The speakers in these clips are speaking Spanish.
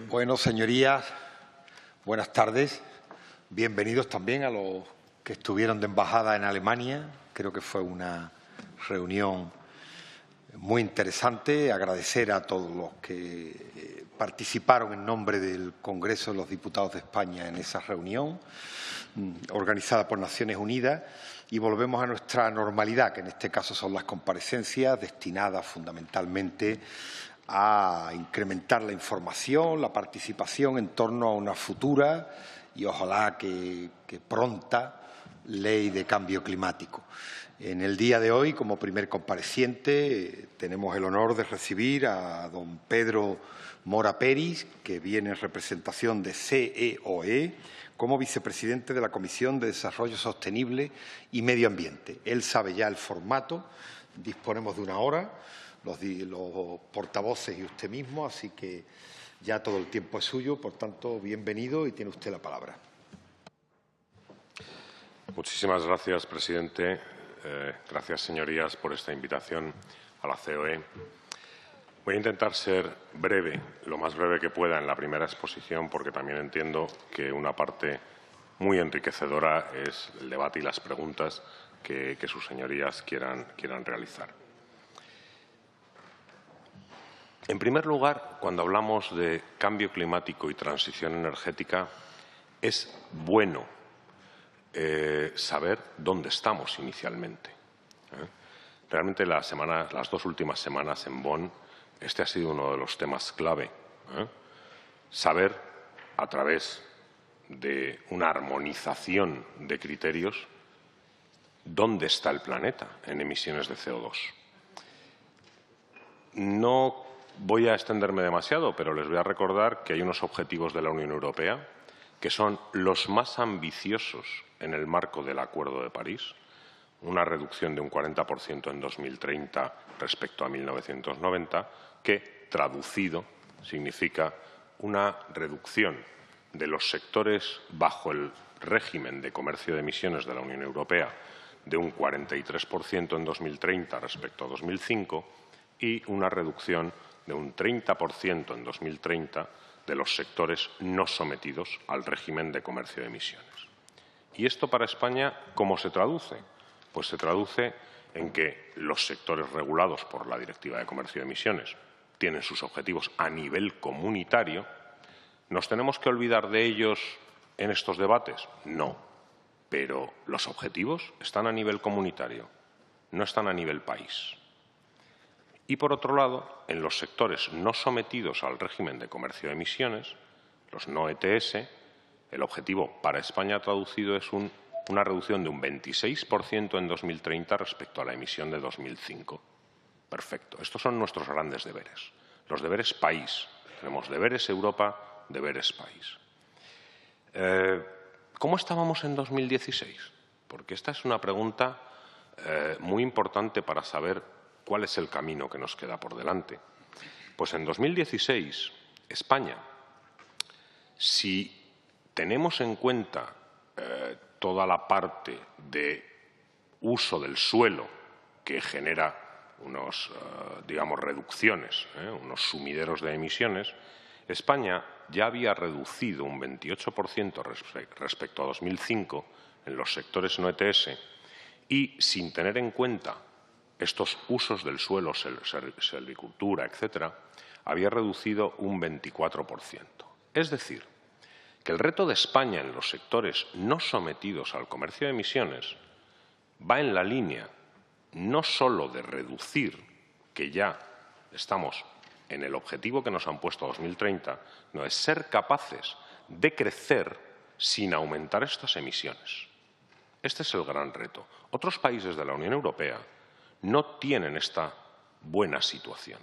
Bueno, señorías, buenas tardes. Bienvenidos también a los que estuvieron de embajada en Alemania. Creo que fue una reunión muy interesante. Agradecer a todos los que participaron en nombre del Congreso de los Diputados de España en esa reunión, organizada por Naciones Unidas. Y volvemos a nuestra normalidad, que en este caso son las comparecencias destinadas fundamentalmente a incrementar la información, la participación en torno a una futura y ojalá que pronta ley de cambio climático. En el día de hoy, como primer compareciente, tenemos el honor de recibir a don Pedro Mora Peris, que viene en representación de CEOE, como vicepresidente de la Comisión de Desarrollo Sostenible y Medio Ambiente. Él sabe ya el formato, disponemos de una hora, los portavoces y usted mismo, así que ya todo el tiempo es suyo. Por tanto, bienvenido y tiene usted la palabra. Muchísimas gracias, presidente. Gracias, señorías, por esta invitación a la COE. Voy a intentar ser breve, lo más breve que pueda en la primera exposición, porque también entiendo que una parte muy enriquecedora es el debate y las preguntas que sus señorías quieran realizar. En primer lugar, cuando hablamos de cambio climático y transición energética, es bueno saber dónde estamos inicialmente. Realmente las dos últimas semanas en Bonn, este ha sido uno de los temas clave. Saber, a través de una armonización de criterios, dónde está el planeta en emisiones de CO2. No voy a extenderme demasiado, pero les voy a recordar que hay unos objetivos de la Unión Europea que son los más ambiciosos en el marco del Acuerdo de París, una reducción de un 40% en 2030 respecto a 1990, que, traducido, significa una reducción de los sectores bajo el régimen de comercio de emisiones de la Unión Europea de un 43% en 2030 respecto a 2005 y una reducción de un 30% en 2030 de los sectores no sometidos al régimen de comercio de emisiones. ¿Y esto para España cómo se traduce? Pues se traduce en que los sectores regulados por la Directiva de Comercio de Emisiones tienen sus objetivos a nivel comunitario. ¿Nos tenemos que olvidar de ellos en estos debates? No, pero los objetivos están a nivel comunitario, no están a nivel país. Y, por otro lado, en los sectores no sometidos al régimen de comercio de emisiones, los no ETS, el objetivo para España traducido es una reducción de un 26% en 2030 respecto a la emisión de 2005. Perfecto. Estos son nuestros grandes deberes. Los deberes país. Tenemos deberes Europa, deberes país. ¿Cómo estábamos en 2016? Porque esta es una pregunta muy importante para saber cuál es el camino que nos queda por delante. Pues en 2016, España, si tenemos en cuenta toda la parte de uso del suelo que genera digamos, reducciones, unos sumideros de emisiones, España ya había reducido un 28% respecto a 2005 en los sectores no ETS y, sin tener en cuenta estos usos del suelo, silvicultura, etcétera, había reducido un 24%. Es decir, que el reto de España en los sectores no sometidos al comercio de emisiones va en la línea no solo de reducir, que ya estamos en el objetivo que nos han puesto a 2030, no es ser capaces de crecer sin aumentar estas emisiones. Este es el gran reto. Otros países de la Unión Europea no tienen esta buena situación.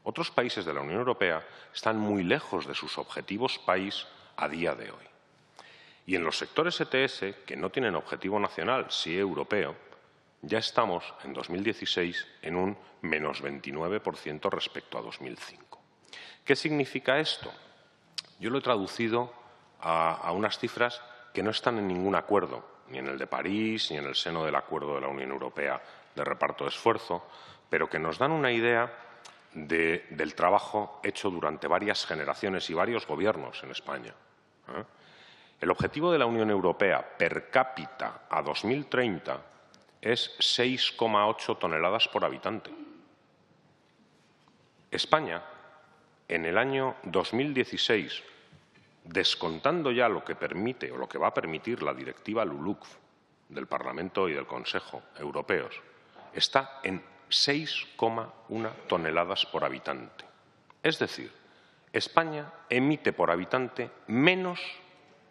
Otros países de la Unión Europea están muy lejos de sus objetivos país a día de hoy. Y en los sectores ETS, que no tienen objetivo nacional, sí europeo, ya estamos en 2016 en un menos 29% respecto a 2005. ¿Qué significa esto? Yo lo he traducido a unas cifras que no están en ningún acuerdo, ni en el de París, ni en el seno del Acuerdo de la Unión Europea de reparto de esfuerzo, pero que nos dan una idea del trabajo hecho durante varias generaciones y varios gobiernos en España. El objetivo de la Unión Europea per cápita a 2030 es 6,8 toneladas por habitante. España, en el año 2016, descontando ya lo que permite o lo que va a permitir la directiva LULUCF del Parlamento y del Consejo Europeos, está en 6,1 toneladas por habitante. Es decir, España emite por habitante menos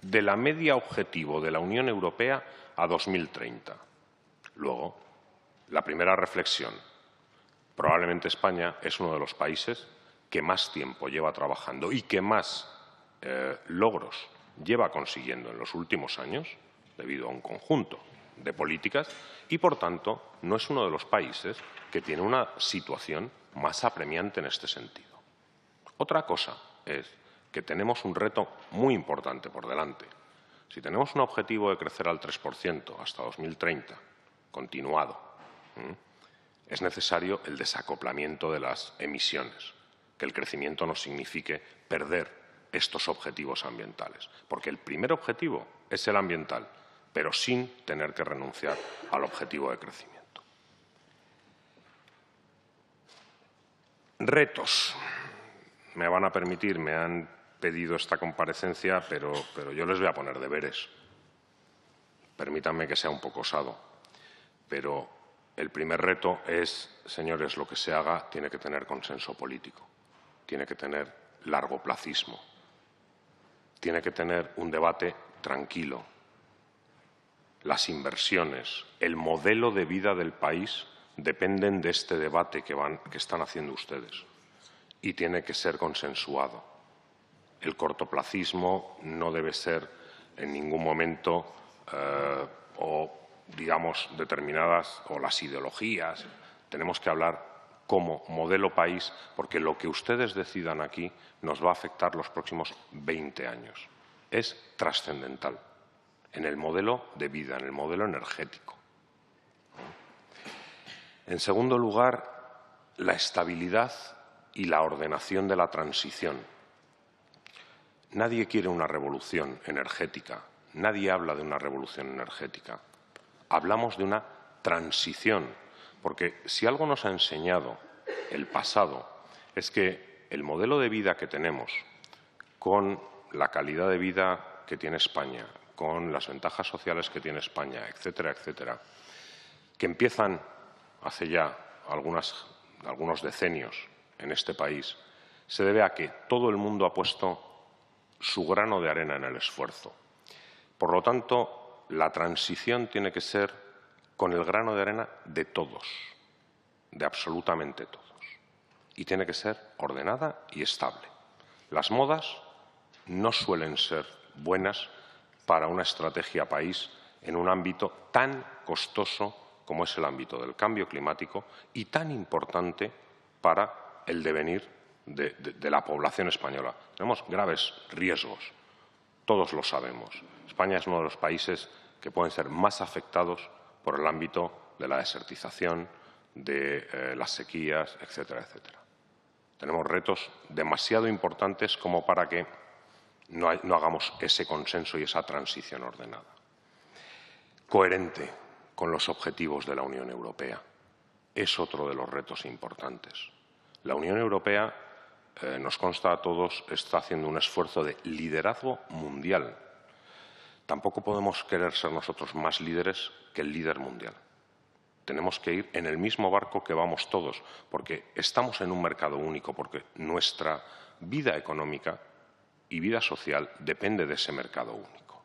de la media objetivo de la Unión Europea a 2030. Luego, la primera reflexión. Probablemente España es uno de los países que más tiempo lleva trabajando y que más logros lleva consiguiendo en los últimos años, debido a un conjunto de políticas, y, por tanto, no es uno de los países que tiene una situación más apremiante en este sentido. Otra cosa es que tenemos un reto muy importante por delante. Si tenemos un objetivo de crecer al 3% hasta 2030, continuado, es necesario el desacoplamiento de las emisiones, que el crecimiento no signifique perder estos objetivos ambientales, porque el primer objetivo es el ambiental, pero sin tener que renunciar al objetivo de crecimiento. Retos. Me van a permitir, me han pedido esta comparecencia, pero yo les voy a poner deberes. Permítanme que sea un poco osado, pero el primer reto es, señores, lo que se haga tiene que tener consenso político, tiene que tener largoplacismo, tiene que tener un debate tranquilo. Las inversiones, el modelo de vida del país dependen de este debate que están haciendo ustedes, y tiene que ser consensuado. El cortoplacismo no debe ser en ningún momento digamos, determinadas, o las ideologías. Tenemos que hablar como modelo país, porque lo que ustedes decidan aquí nos va a afectar los próximos 20 años. Es trascendental en el modelo de vida, en el modelo energético. En segundo lugar, la estabilidad y la ordenación de la transición. Nadie quiere una revolución energética, nadie habla de una revolución energética. Hablamos de una transición, porque si algo nos ha enseñado el pasado es que el modelo de vida que tenemos, con la calidad de vida que tiene España, con las ventajas sociales que tiene España, etcétera, etcétera, que empiezan hace ya algunos decenios en este país, se debe a que todo el mundo ha puesto su grano de arena en el esfuerzo. Por lo tanto, la transición tiene que ser con el grano de arena de todos, de absolutamente todos. Y tiene que ser ordenada y estable. Las modas no suelen ser buenas para una estrategia país en un ámbito tan costoso como es el ámbito del cambio climático y tan importante para el devenir de la población española. Tenemos graves riesgos, todos lo sabemos. España es uno de los países que pueden ser más afectados por el ámbito de la desertización, de las sequías, etcétera, etcétera. Tenemos retos demasiado importantes como para que no hagamos ese consenso y esa transición ordenada. Coherente con los objetivos de la Unión Europea es otro de los retos importantes. La Unión Europea, nos consta a todos, está haciendo un esfuerzo de liderazgo mundial. Tampoco podemos querer ser nosotros más líderes que el líder mundial. Tenemos que ir en el mismo barco que vamos todos, porque estamos en un mercado único, porque nuestra vida económica y vida social depende de ese mercado único.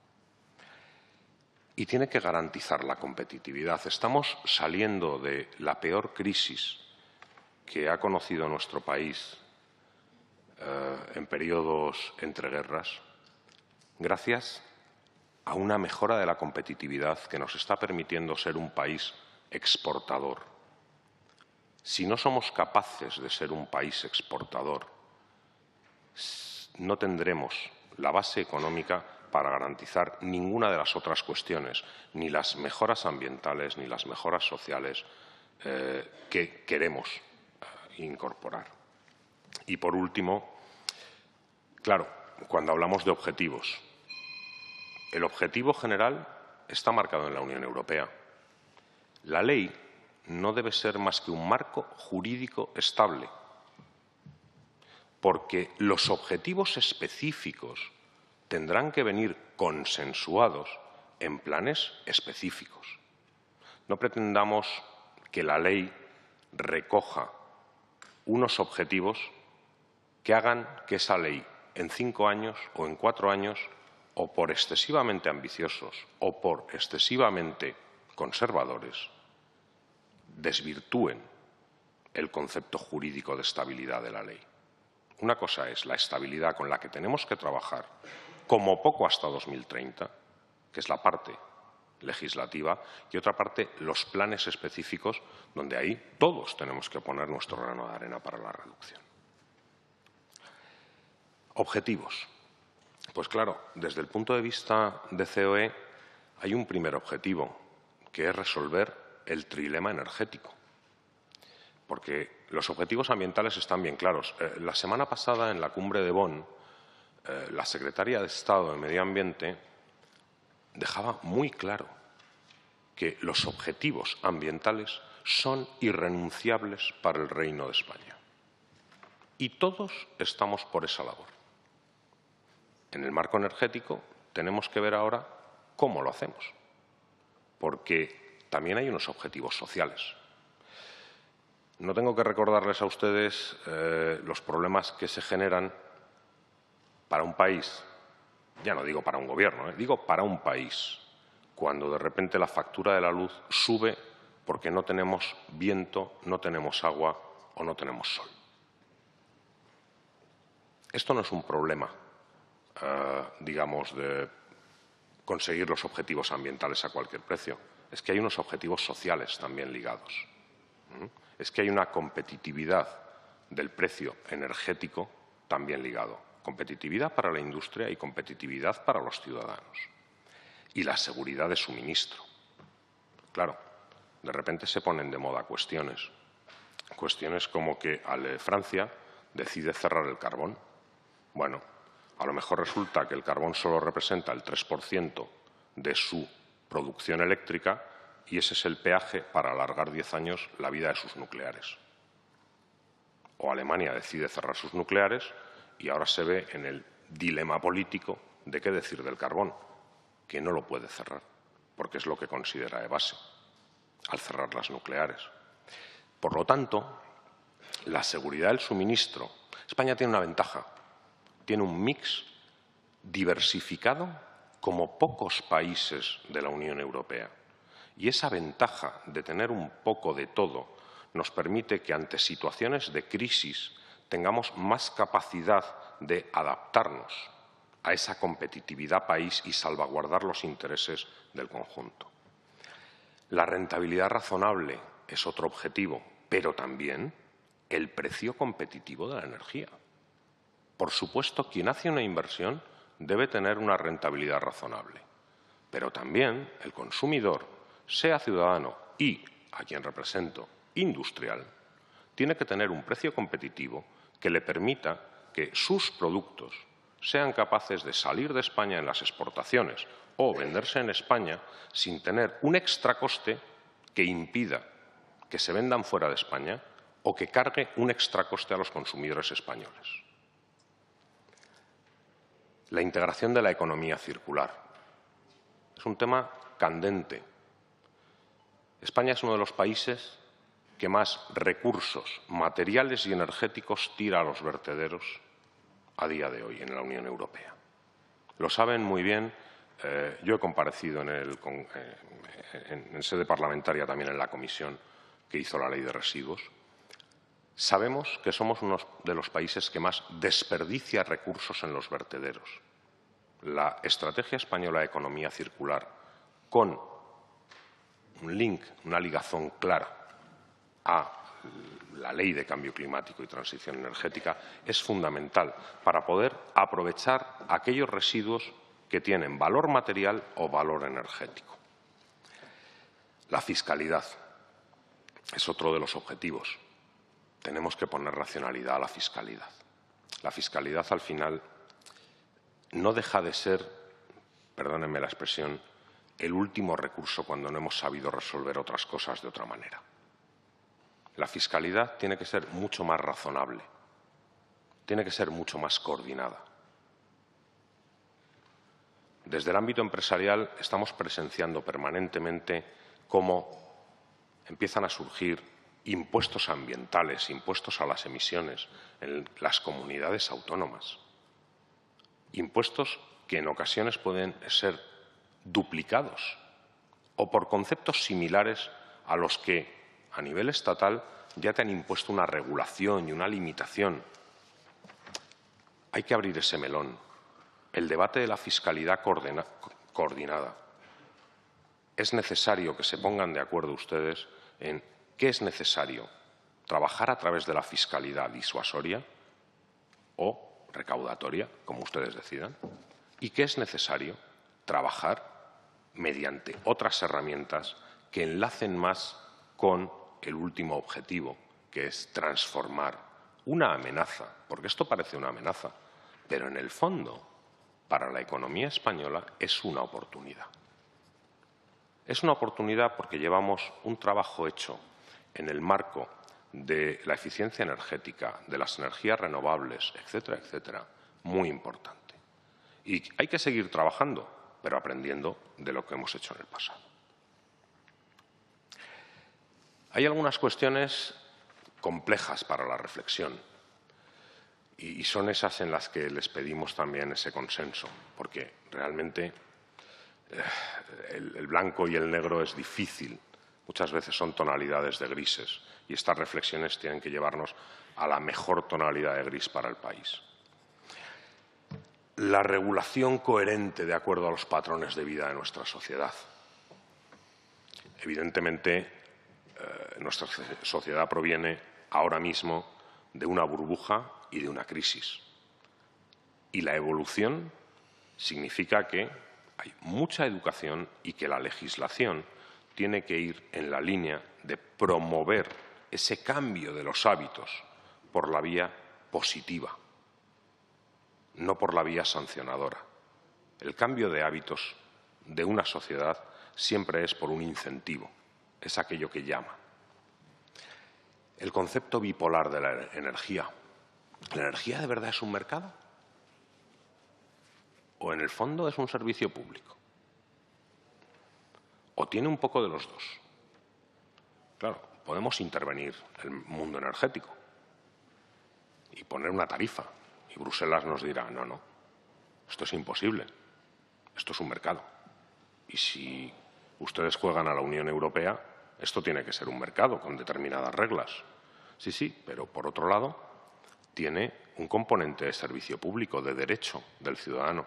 Y tiene que garantizar la competitividad. Estamos saliendo de la peor crisis que ha conocido nuestro país en periodos entre guerras, gracias a una mejora de la competitividad que nos está permitiendo ser un país exportador. Si no somos capaces de ser un país exportador, no tendremos la base económica para garantizar ninguna de las otras cuestiones, ni las mejoras ambientales, ni las mejoras sociales que queremos incorporar. Y, por último, claro, cuando hablamos de objetivos, el objetivo general está marcado en la Unión Europea. La ley no debe ser más que un marco jurídico estable, porque los objetivos específicos tendrán que venir consensuados en planes específicos. No pretendamos que la ley recoja unos objetivos que hagan que esa ley en 5 años o en 4 años, o por excesivamente ambiciosos o por excesivamente conservadores, desvirtúen el concepto jurídico de estabilidad de la ley. Una cosa es la estabilidad con la que tenemos que trabajar, como poco hasta 2030, que es la parte legislativa, y otra parte, los planes específicos, donde ahí todos tenemos que poner nuestro grano de arena para la reducción. Objetivos. Pues claro, desde el punto de vista de COE hay un primer objetivo, que es resolver el trilema energético. Porque los objetivos ambientales están bien claros. La semana pasada, en la cumbre de Bonn, la secretaria de Estado de Medio Ambiente dejaba muy claro que los objetivos ambientales son irrenunciables para el Reino de España. Y todos estamos por esa labor. En el marco energético tenemos que ver ahora cómo lo hacemos, porque también hay unos objetivos sociales. No tengo que recordarles a ustedes los problemas que se generan para un país, ya no digo para un gobierno, digo para un país, cuando de repente la factura de la luz sube porque no tenemos viento, no tenemos agua o no tenemos sol. Esto no es un problema, digamos, de conseguir los objetivos ambientales a cualquier precio. Es que hay unos objetivos sociales también ligados. Es que hay una competitividad del precio energético también ligado. Competitividad para la industria y competitividad para los ciudadanos. Y la seguridad de suministro. Claro, de repente se ponen de moda cuestiones. Cuestiones como que Francia decide cerrar el carbón. Bueno, a lo mejor resulta que el carbón solo representa el 3% de su producción eléctrica y ese es el peaje para alargar 10 años la vida de sus nucleares. O Alemania decide cerrar sus nucleares y ahora se ve en el dilema político de qué decir del carbón, que no lo puede cerrar, porque es lo que considera de base al cerrar las nucleares. Por lo tanto, la seguridad del suministro. España tiene una ventaja. Tiene un mix diversificado como pocos países de la Unión Europea. Y esa ventaja de tener un poco de todo nos permite que ante situaciones de crisis tengamos más capacidad de adaptarnos a esa competitividad país y salvaguardar los intereses del conjunto. La rentabilidad razonable es otro objetivo, pero también el precio competitivo de la energía. Por supuesto, quien hace una inversión debe tener una rentabilidad razonable, pero también el consumidor, sea ciudadano y, a quien represento, industrial, tiene que tener un precio competitivo que le permita que sus productos sean capaces de salir de España en las exportaciones o venderse en España sin tener un extracoste que impida que se vendan fuera de España o que cargue un extracoste a los consumidores españoles. La integración de la economía circular es un tema candente. España es uno de los países que más recursos materiales y energéticos tira a los vertederos a día de hoy en la Unión Europea. Lo saben muy bien. Yo he comparecido en sede parlamentaria también en la comisión que hizo la Ley de Residuos. Sabemos que somos uno de los países que más desperdicia recursos en los vertederos. La estrategia española de economía circular, con un link, una ligazón clara a la Ley de Cambio Climático y Transición Energética, es fundamental para poder aprovechar aquellos residuos que tienen valor material o valor energético. La fiscalidad es otro de los objetivos. tenemos que poner racionalidad a la fiscalidad. La fiscalidad, al final, no deja de ser, perdónenme la expresión, el último recurso cuando no hemos sabido resolver otras cosas de otra manera. La fiscalidad tiene que ser mucho más razonable, tiene que ser mucho más coordinada. Desde el ámbito empresarial estamos presenciando permanentemente cómo empiezan a surgir impuestos ambientales, impuestos a las emisiones en las comunidades autónomas. Impuestos que en ocasiones pueden ser duplicados o por conceptos similares a los que a nivel estatal ya te han impuesto una regulación y una limitación. Hay que abrir ese melón. El debate de la fiscalidad coordinada. Es necesario que se pongan de acuerdo ustedes en qué es necesario trabajar a través de la fiscalidad disuasoria o recaudatoria, como ustedes decidan, y qué es necesario trabajar mediante otras herramientas que enlacen más con el último objetivo, que es transformar una amenaza, porque esto parece una amenaza, pero en el fondo, para la economía española, es una oportunidad. Es una oportunidad porque llevamos un trabajo hecho en el marco de la eficiencia energética, de las energías renovables, etcétera, etcétera, muy importante. Y hay que seguir trabajando, pero aprendiendo de lo que hemos hecho en el pasado. Hay algunas cuestiones complejas para la reflexión y son esas en las que les pedimos también ese consenso, porque realmente el blanco y el negro es difícil. Muchas veces son tonalidades de grises y estas reflexiones tienen que llevarnos a la mejor tonalidad de gris para el país. La regulación coherente de acuerdo a los patrones de vida de nuestra sociedad. Evidentemente, nuestra sociedad proviene ahora mismo de una burbuja y de una crisis. Y la evolución significa que hay mucha educación y que la legislación tiene que ir en la línea de promover ese cambio de los hábitos por la vía positiva, no por la vía sancionadora. El cambio de hábitos de una sociedad siempre es por un incentivo, es aquello que llama. El concepto bipolar de la energía. ¿La energía de verdad es un mercado? ¿O en el fondo es un servicio público? ¿O tiene un poco de los dos? Claro, podemos intervenir el mundo energético y poner una tarifa. Y Bruselas nos dirá, no, no, esto es imposible, esto es un mercado. Y si ustedes juegan a la Unión Europea, esto tiene que ser un mercado con determinadas reglas. Sí, sí, pero por otro lado tiene un componente de servicio público, de derecho del ciudadano,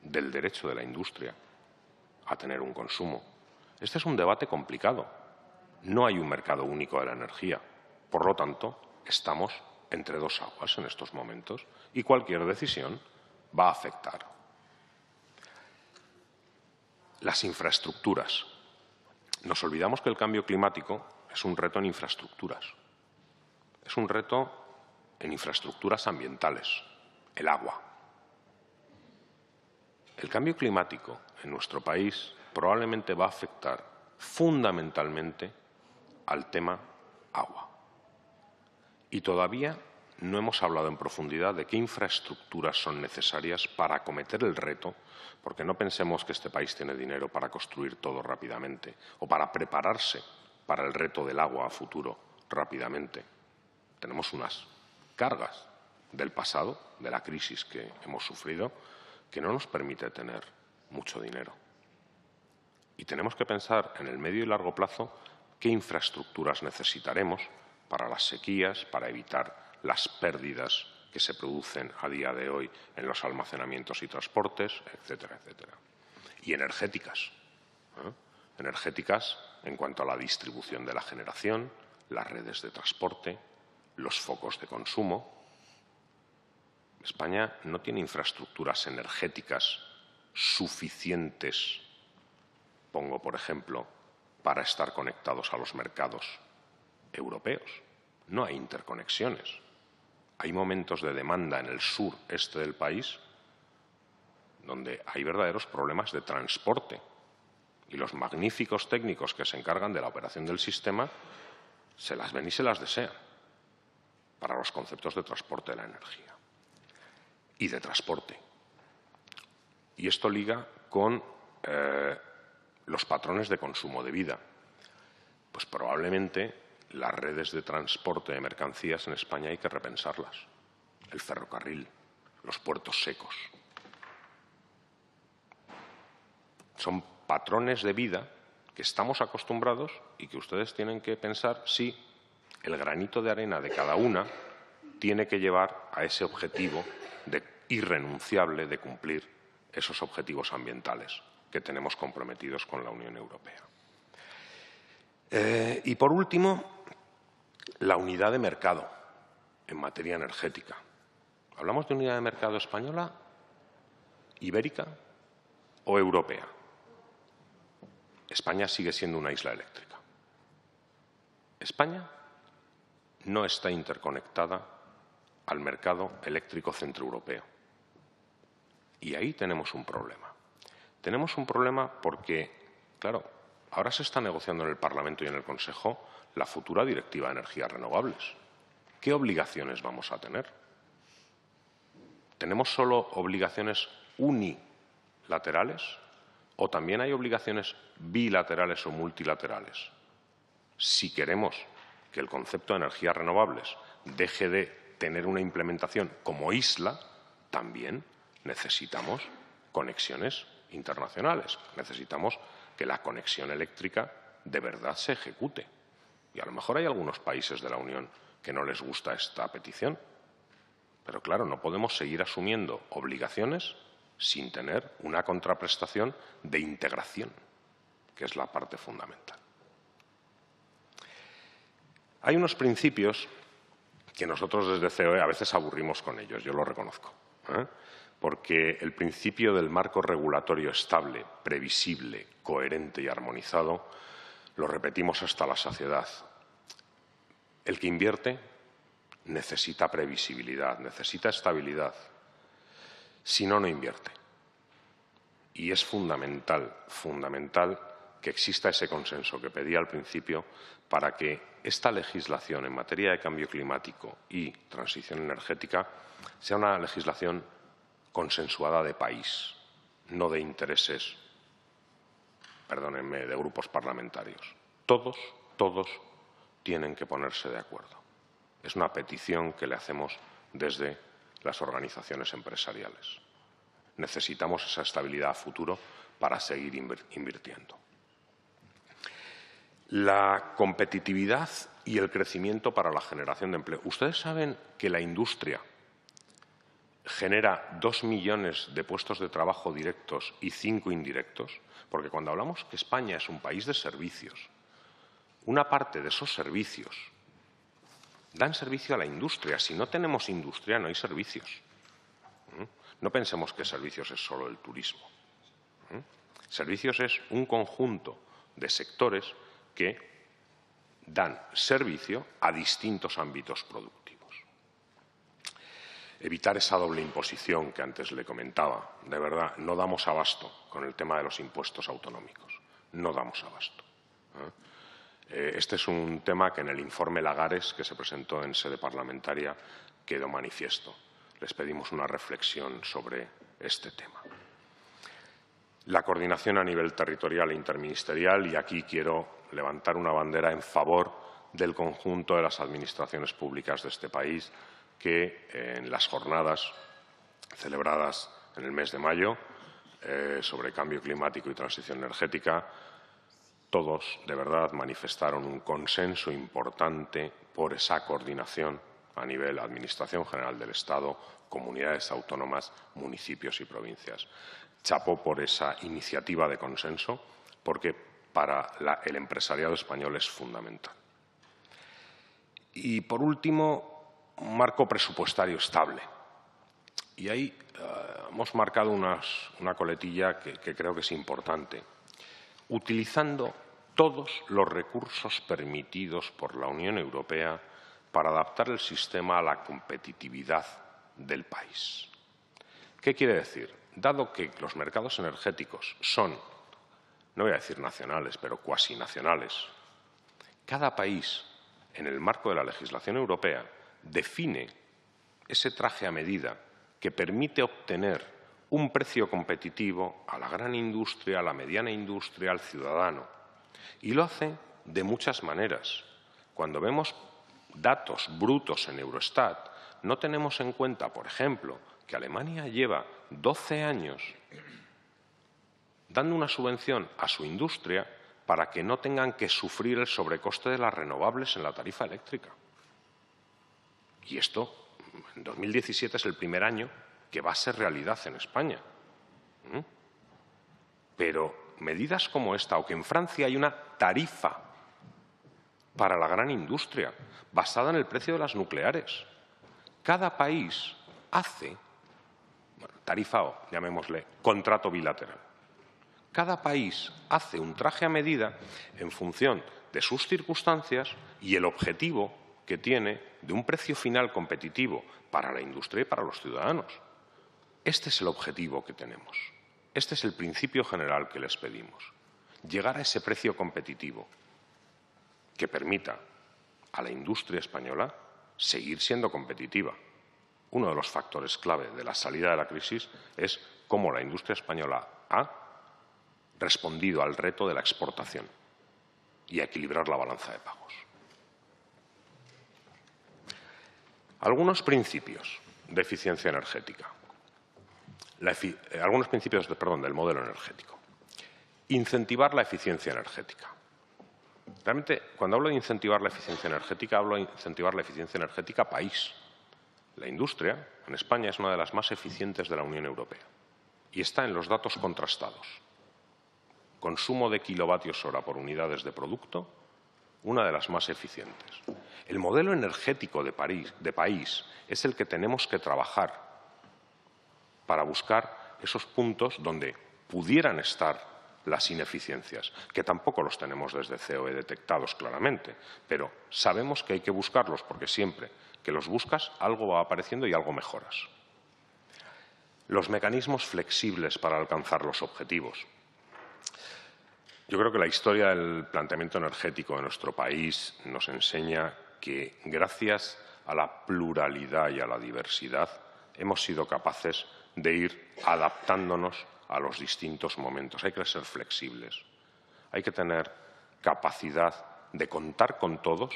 del derecho de la industria a tener un consumo. Este es un debate complicado. No hay un mercado único de la energía. Por lo tanto, estamos entre dos aguas en estos momentos y cualquier decisión va a afectar. Las infraestructuras. Nos olvidamos que el cambio climático es un reto en infraestructuras. Es un reto en infraestructuras ambientales, el agua. El cambio climático en nuestro país probablemente va a afectar fundamentalmente al tema agua. Y todavía no hemos hablado en profundidad de qué infraestructuras son necesarias para acometer el reto, porque no pensemos que este país tiene dinero para construir todo rápidamente o para prepararse para el reto del agua a futuro rápidamente. Tenemos unas cargas del pasado, de la crisis que hemos sufrido, que no nos permite tener mucho dinero. Y tenemos que pensar en el medio y largo plazo qué infraestructuras necesitaremos para las sequías, para evitar las pérdidas que se producen a día de hoy en los almacenamientos y transportes, etcétera, etcétera. Y energéticas. Energéticas en cuanto a la distribución de la generación, las redes de transporte, los focos de consumo. España no tiene infraestructuras energéticas suficientes, pongo por ejemplo, para estar conectados a los mercados europeos, no hay interconexiones. Hay momentos de demanda en el sur-este del país donde hay verdaderos problemas de transporte y los magníficos técnicos que se encargan de la operación del sistema se las ven y se las desean para los conceptos de transporte de la energía y de transporte. Y esto liga con los patrones de consumo de vida. Pues probablemente las redes de transporte de mercancías en España hay que repensarlas. El ferrocarril, los puertos secos. Son patrones de vida que estamos acostumbrados y que ustedes tienen que pensar si el granito de arena de cada una tiene que llevar a ese objetivo irrenunciable de cumplir esos objetivos ambientales que tenemos comprometidos con la Unión Europea. Y, por último, la unidad de mercado en materia energética. ¿Hablamos de unidad de mercado española, ibérica o europea? España sigue siendo una isla eléctrica. España no está interconectada al mercado eléctrico centroeuropeo. Y ahí tenemos un problema. Tenemos un problema porque, claro, ahora se está negociando en el Parlamento y en el Consejo la futura Directiva de Energías Renovables. ¿Qué obligaciones vamos a tener? ¿Tenemos solo obligaciones unilaterales o también hay obligaciones bilaterales o multilaterales? Si queremos que el concepto de energías renovables deje de tener una implementación como isla, también necesitamos conexiones internacionales. Necesitamos que la conexión eléctrica de verdad se ejecute. Y a lo mejor hay algunos países de la Unión que no les gusta esta petición. Pero claro, no podemos seguir asumiendo obligaciones sin tener una contraprestación de integración, que es la parte fundamental. Hay unos principios que nosotros desde COE a veces aburrimos con ellos, yo lo reconozco, porque el principio del marco regulatorio estable, previsible, coherente y armonizado lo repetimos hasta la saciedad. El que invierte necesita previsibilidad, necesita estabilidad. Si no, no invierte. Y es fundamental que exista ese consenso que pedía al principio para que esta legislación en materia de cambio climático y transición energética sea una legislación consensuada de país, no de intereses, perdónenme, de grupos parlamentarios. Todos tienen que ponerse de acuerdo. Es una petición que le hacemos desde las organizaciones empresariales. Necesitamos esa estabilidad a futuro para seguir invirtiendo. La competitividad y el crecimiento para la generación de empleo. Ustedes saben que la industria genera 2 millones de puestos de trabajo directos y 5 indirectos, porque cuando hablamos que España es un país de servicios, una parte de esos servicios dan servicio a la industria. Si no tenemos industria, no hay servicios. No pensemos que servicios es solo el turismo. Servicios es un conjunto de sectores que dan servicio a distintos ámbitos productivos. Evitar esa doble imposición que antes le comentaba. De verdad, no damos abasto con el tema de los impuestos autonómicos. No damos abasto. Este es un tema que en el informe Lagares, que se presentó en sede parlamentaria, quedó manifiesto. Les pedimos una reflexión sobre este tema. La coordinación a nivel territorial e interministerial, y aquí quiero levantar una bandera en favor del conjunto de las administraciones públicas de este país, que en las jornadas celebradas en el mes de mayo sobre cambio climático y transición energética, todos de verdad manifestaron un consenso importante por esa coordinación a nivel Administración General del Estado, comunidades autónomas, municipios y provincias. Chapó por esa iniciativa de consenso, porque para el empresariado español es fundamental. Y, por último, un marco presupuestario estable. Y ahí hemos marcado una coletilla que creo que es importante. Utilizando todos los recursos permitidos por la Unión Europea para adaptar el sistema a la competitividad del país. ¿Qué quiere decir? Dado que los mercados energéticos son, no voy a decir nacionales, pero cuasi nacionales, cada país, en el marco de la legislación europea, define ese traje a medida que permite obtener un precio competitivo a la gran industria, a la mediana industria, al ciudadano. Y lo hace de muchas maneras. Cuando vemos datos brutos en Eurostat, no tenemos en cuenta, por ejemplo, que Alemania lleva 12 años dando una subvención a su industria para que no tengan que sufrir el sobrecoste de las renovables en la tarifa eléctrica. Y esto, en 2017, es el primer año que va a ser realidad en España. Pero medidas como esta, o que en Francia hay una tarifa para la gran industria basada en el precio de las nucleares. Cada país hace, tarifa o, llamémosle, contrato bilateral. Cada país hace un traje a medida en función de sus circunstancias y el objetivo que tiene de un precio final competitivo para la industria y para los ciudadanos. Este es el objetivo que tenemos. Este es el principio general que les pedimos. Llegar a ese precio competitivo que permita a la industria española seguir siendo competitiva. Uno de los factores clave de la salida de la crisis es cómo la industria española ha respondido al reto de la exportación y a equilibrar la balanza de pagos. Algunos principios de eficiencia energética. Algunos principios del modelo energético. Incentivar la eficiencia energética. Realmente, cuando hablo de incentivar la eficiencia energética, hablo de incentivar la eficiencia energética país. La industria en España es una de las más eficientes de la Unión Europea y está en los datos contrastados. Consumo de kilovatios hora por unidades de producto, una de las más eficientes. El modelo energético de país es el que tenemos que trabajar para buscar esos puntos donde pudieran estar las ineficiencias, que tampoco los tenemos desde COE detectados claramente, pero sabemos que hay que buscarlos porque siempre que los buscas algo va apareciendo y algo mejoras. Los mecanismos flexibles para alcanzar los objetivos. Yo creo que la historia del planteamiento energético de nuestro país nos enseña que, gracias a la pluralidad y a la diversidad, hemos sido capaces de ir adaptándonos a los distintos momentos. Hay que ser flexibles. Hay que tener capacidad de contar con todos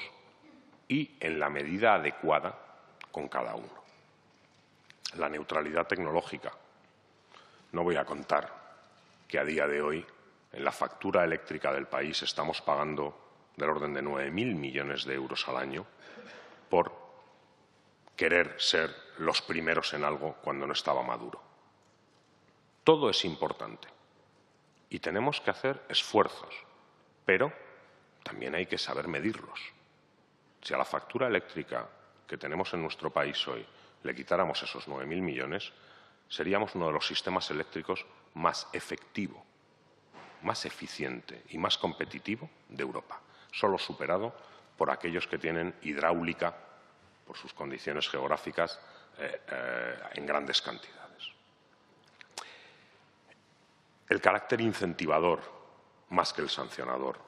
y, en la medida adecuada, con cada uno. La neutralidad tecnológica. No voy a contar que a día de hoy, en la factura eléctrica del país, estamos pagando del orden de 9.000 millones de euros al año por querer ser los primeros en algo cuando no estaba maduro. Todo es importante y tenemos que hacer esfuerzos, pero también hay que saber medirlos. Si a la factura eléctrica que tenemos en nuestro país hoy le quitáramos esos 9.000 millones, seríamos uno de los sistemas eléctricos más efectivo, más eficiente y más competitivo de Europa, solo superado por aquellos que tienen hidráulica, por sus condiciones geográficas, en grandes cantidades. El carácter incentivador más que el sancionador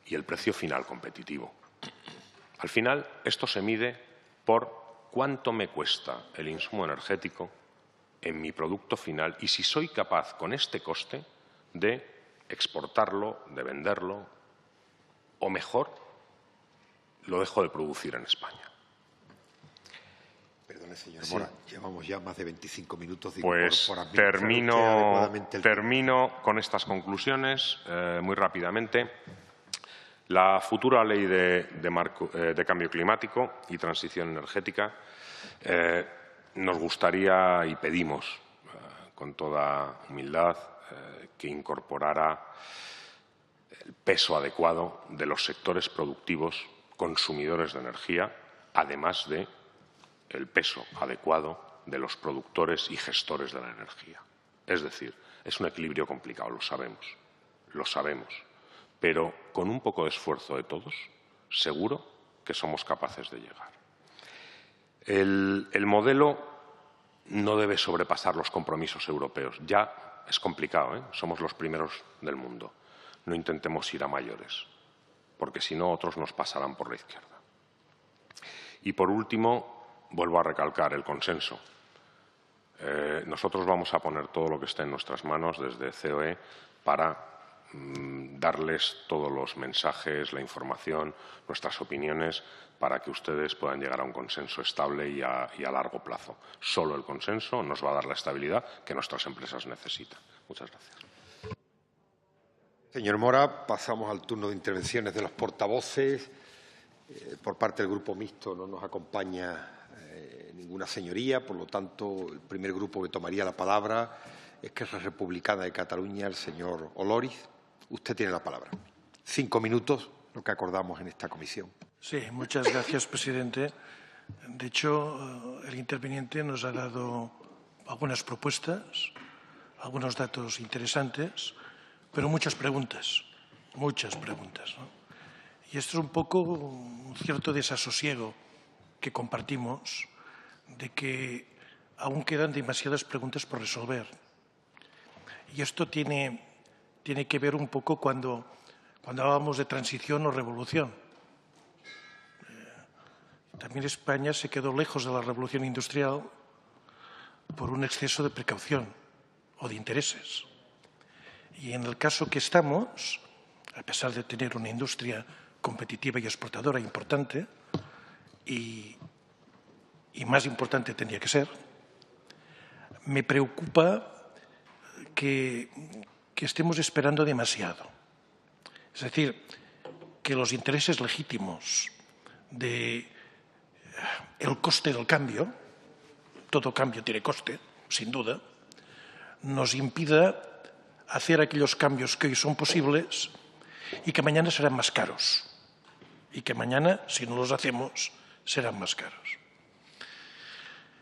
y el precio final competitivo. Al final, esto se mide por cuánto me cuesta el insumo energético en mi producto final y si soy capaz, con este coste, de exportarlo, de venderlo, o mejor, lo dejo de producir en España. Perdone, señor Mora, llevamos ya más de 25 minutos. Pues termino con estas conclusiones muy rápidamente. La futura ley de cambio climático y transición energética nos gustaría y pedimos con toda humildad que incorporara el peso adecuado de los sectores productivos consumidores de energía, además de el peso adecuado de los productores y gestores de la energía. Es decir, es un equilibrio complicado, lo sabemos, pero con un poco de esfuerzo de todos, seguro que somos capaces de llegar. El modelo no debe sobrepasar los compromisos europeos. Ya es complicado, ¿eh? Somos los primeros del mundo. No intentemos ir a mayores, porque si no, otros nos pasarán por la izquierda. Y, por último, vuelvo a recalcar el consenso. Nosotros vamos a poner todo lo que esté en nuestras manos desde COE para darles todos los mensajes, la información, nuestras opiniones, para que ustedes puedan llegar a un consenso estable y a largo plazo. Solo el consenso nos va a dar la estabilidad que nuestras empresas necesitan. Muchas gracias. Señor Mora, pasamos al turno de intervenciones de los portavoces. Por parte del Grupo Mixto no nos acompaña ninguna señoría, por lo tanto, el primer grupo que tomaría la palabra es Esquerra Republicana de Cataluña, el señor Olóriz. Usted tiene la palabra. 5 minutos, lo que acordamos en esta comisión. Sí, muchas gracias, presidente. De hecho, el interviniente nos ha dado algunas propuestas, algunos datos interesantes, pero muchas preguntas, ¿no? Y esto es un poco un cierto desasosiego que compartimos de que aún quedan demasiadas preguntas por resolver. Y esto tiene que ver un poco cuando hablábamos de transición o revolución. También España se quedó lejos de la revolución industrial por un exceso de precaución o de intereses. Y en el caso que estamos, a pesar de tener una industria competitiva y exportadora importante, y más importante tendría que ser, me preocupa que estemos esperando demasiado. Es decir, que los intereses legítimos del coste del cambio, todo cambio tiene coste, sin duda, nos impida hacer aquellos cambios que hoy son posibles y que mañana serán más caros. Y que mañana, si no los hacemos, serán más caros.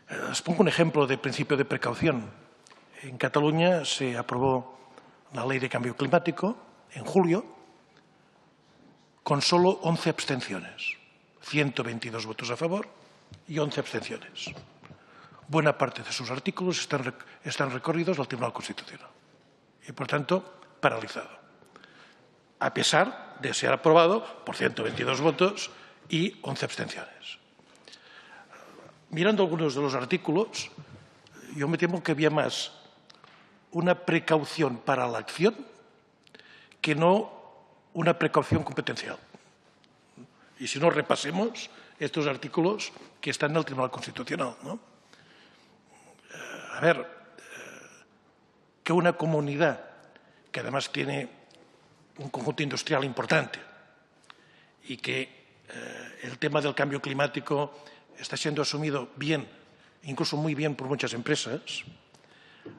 Les pongo un ejemplo de principio de precaución. En Cataluña se aprobó la Ley de Cambio Climático en julio con solo 11 abstenciones. 122 votos a favor y 11 abstenciones. Buena parte de sus artículos están recorridos al Tribunal Constitucional y, por tanto, paralizado, a pesar de ser aprobado por 122 votos y 11 abstenciones. Mirando algunos de los artículos, yo me temo que había más una precaución para la acción que no una precaución competencial. Y si no, repasemos estos artículos que están en el Tribunal Constitucional, ¿no? A ver, que una comunidad que además tiene un conjunto industrial importante y que el tema del cambio climático está siendo asumido bien, incluso muy bien por muchas empresas,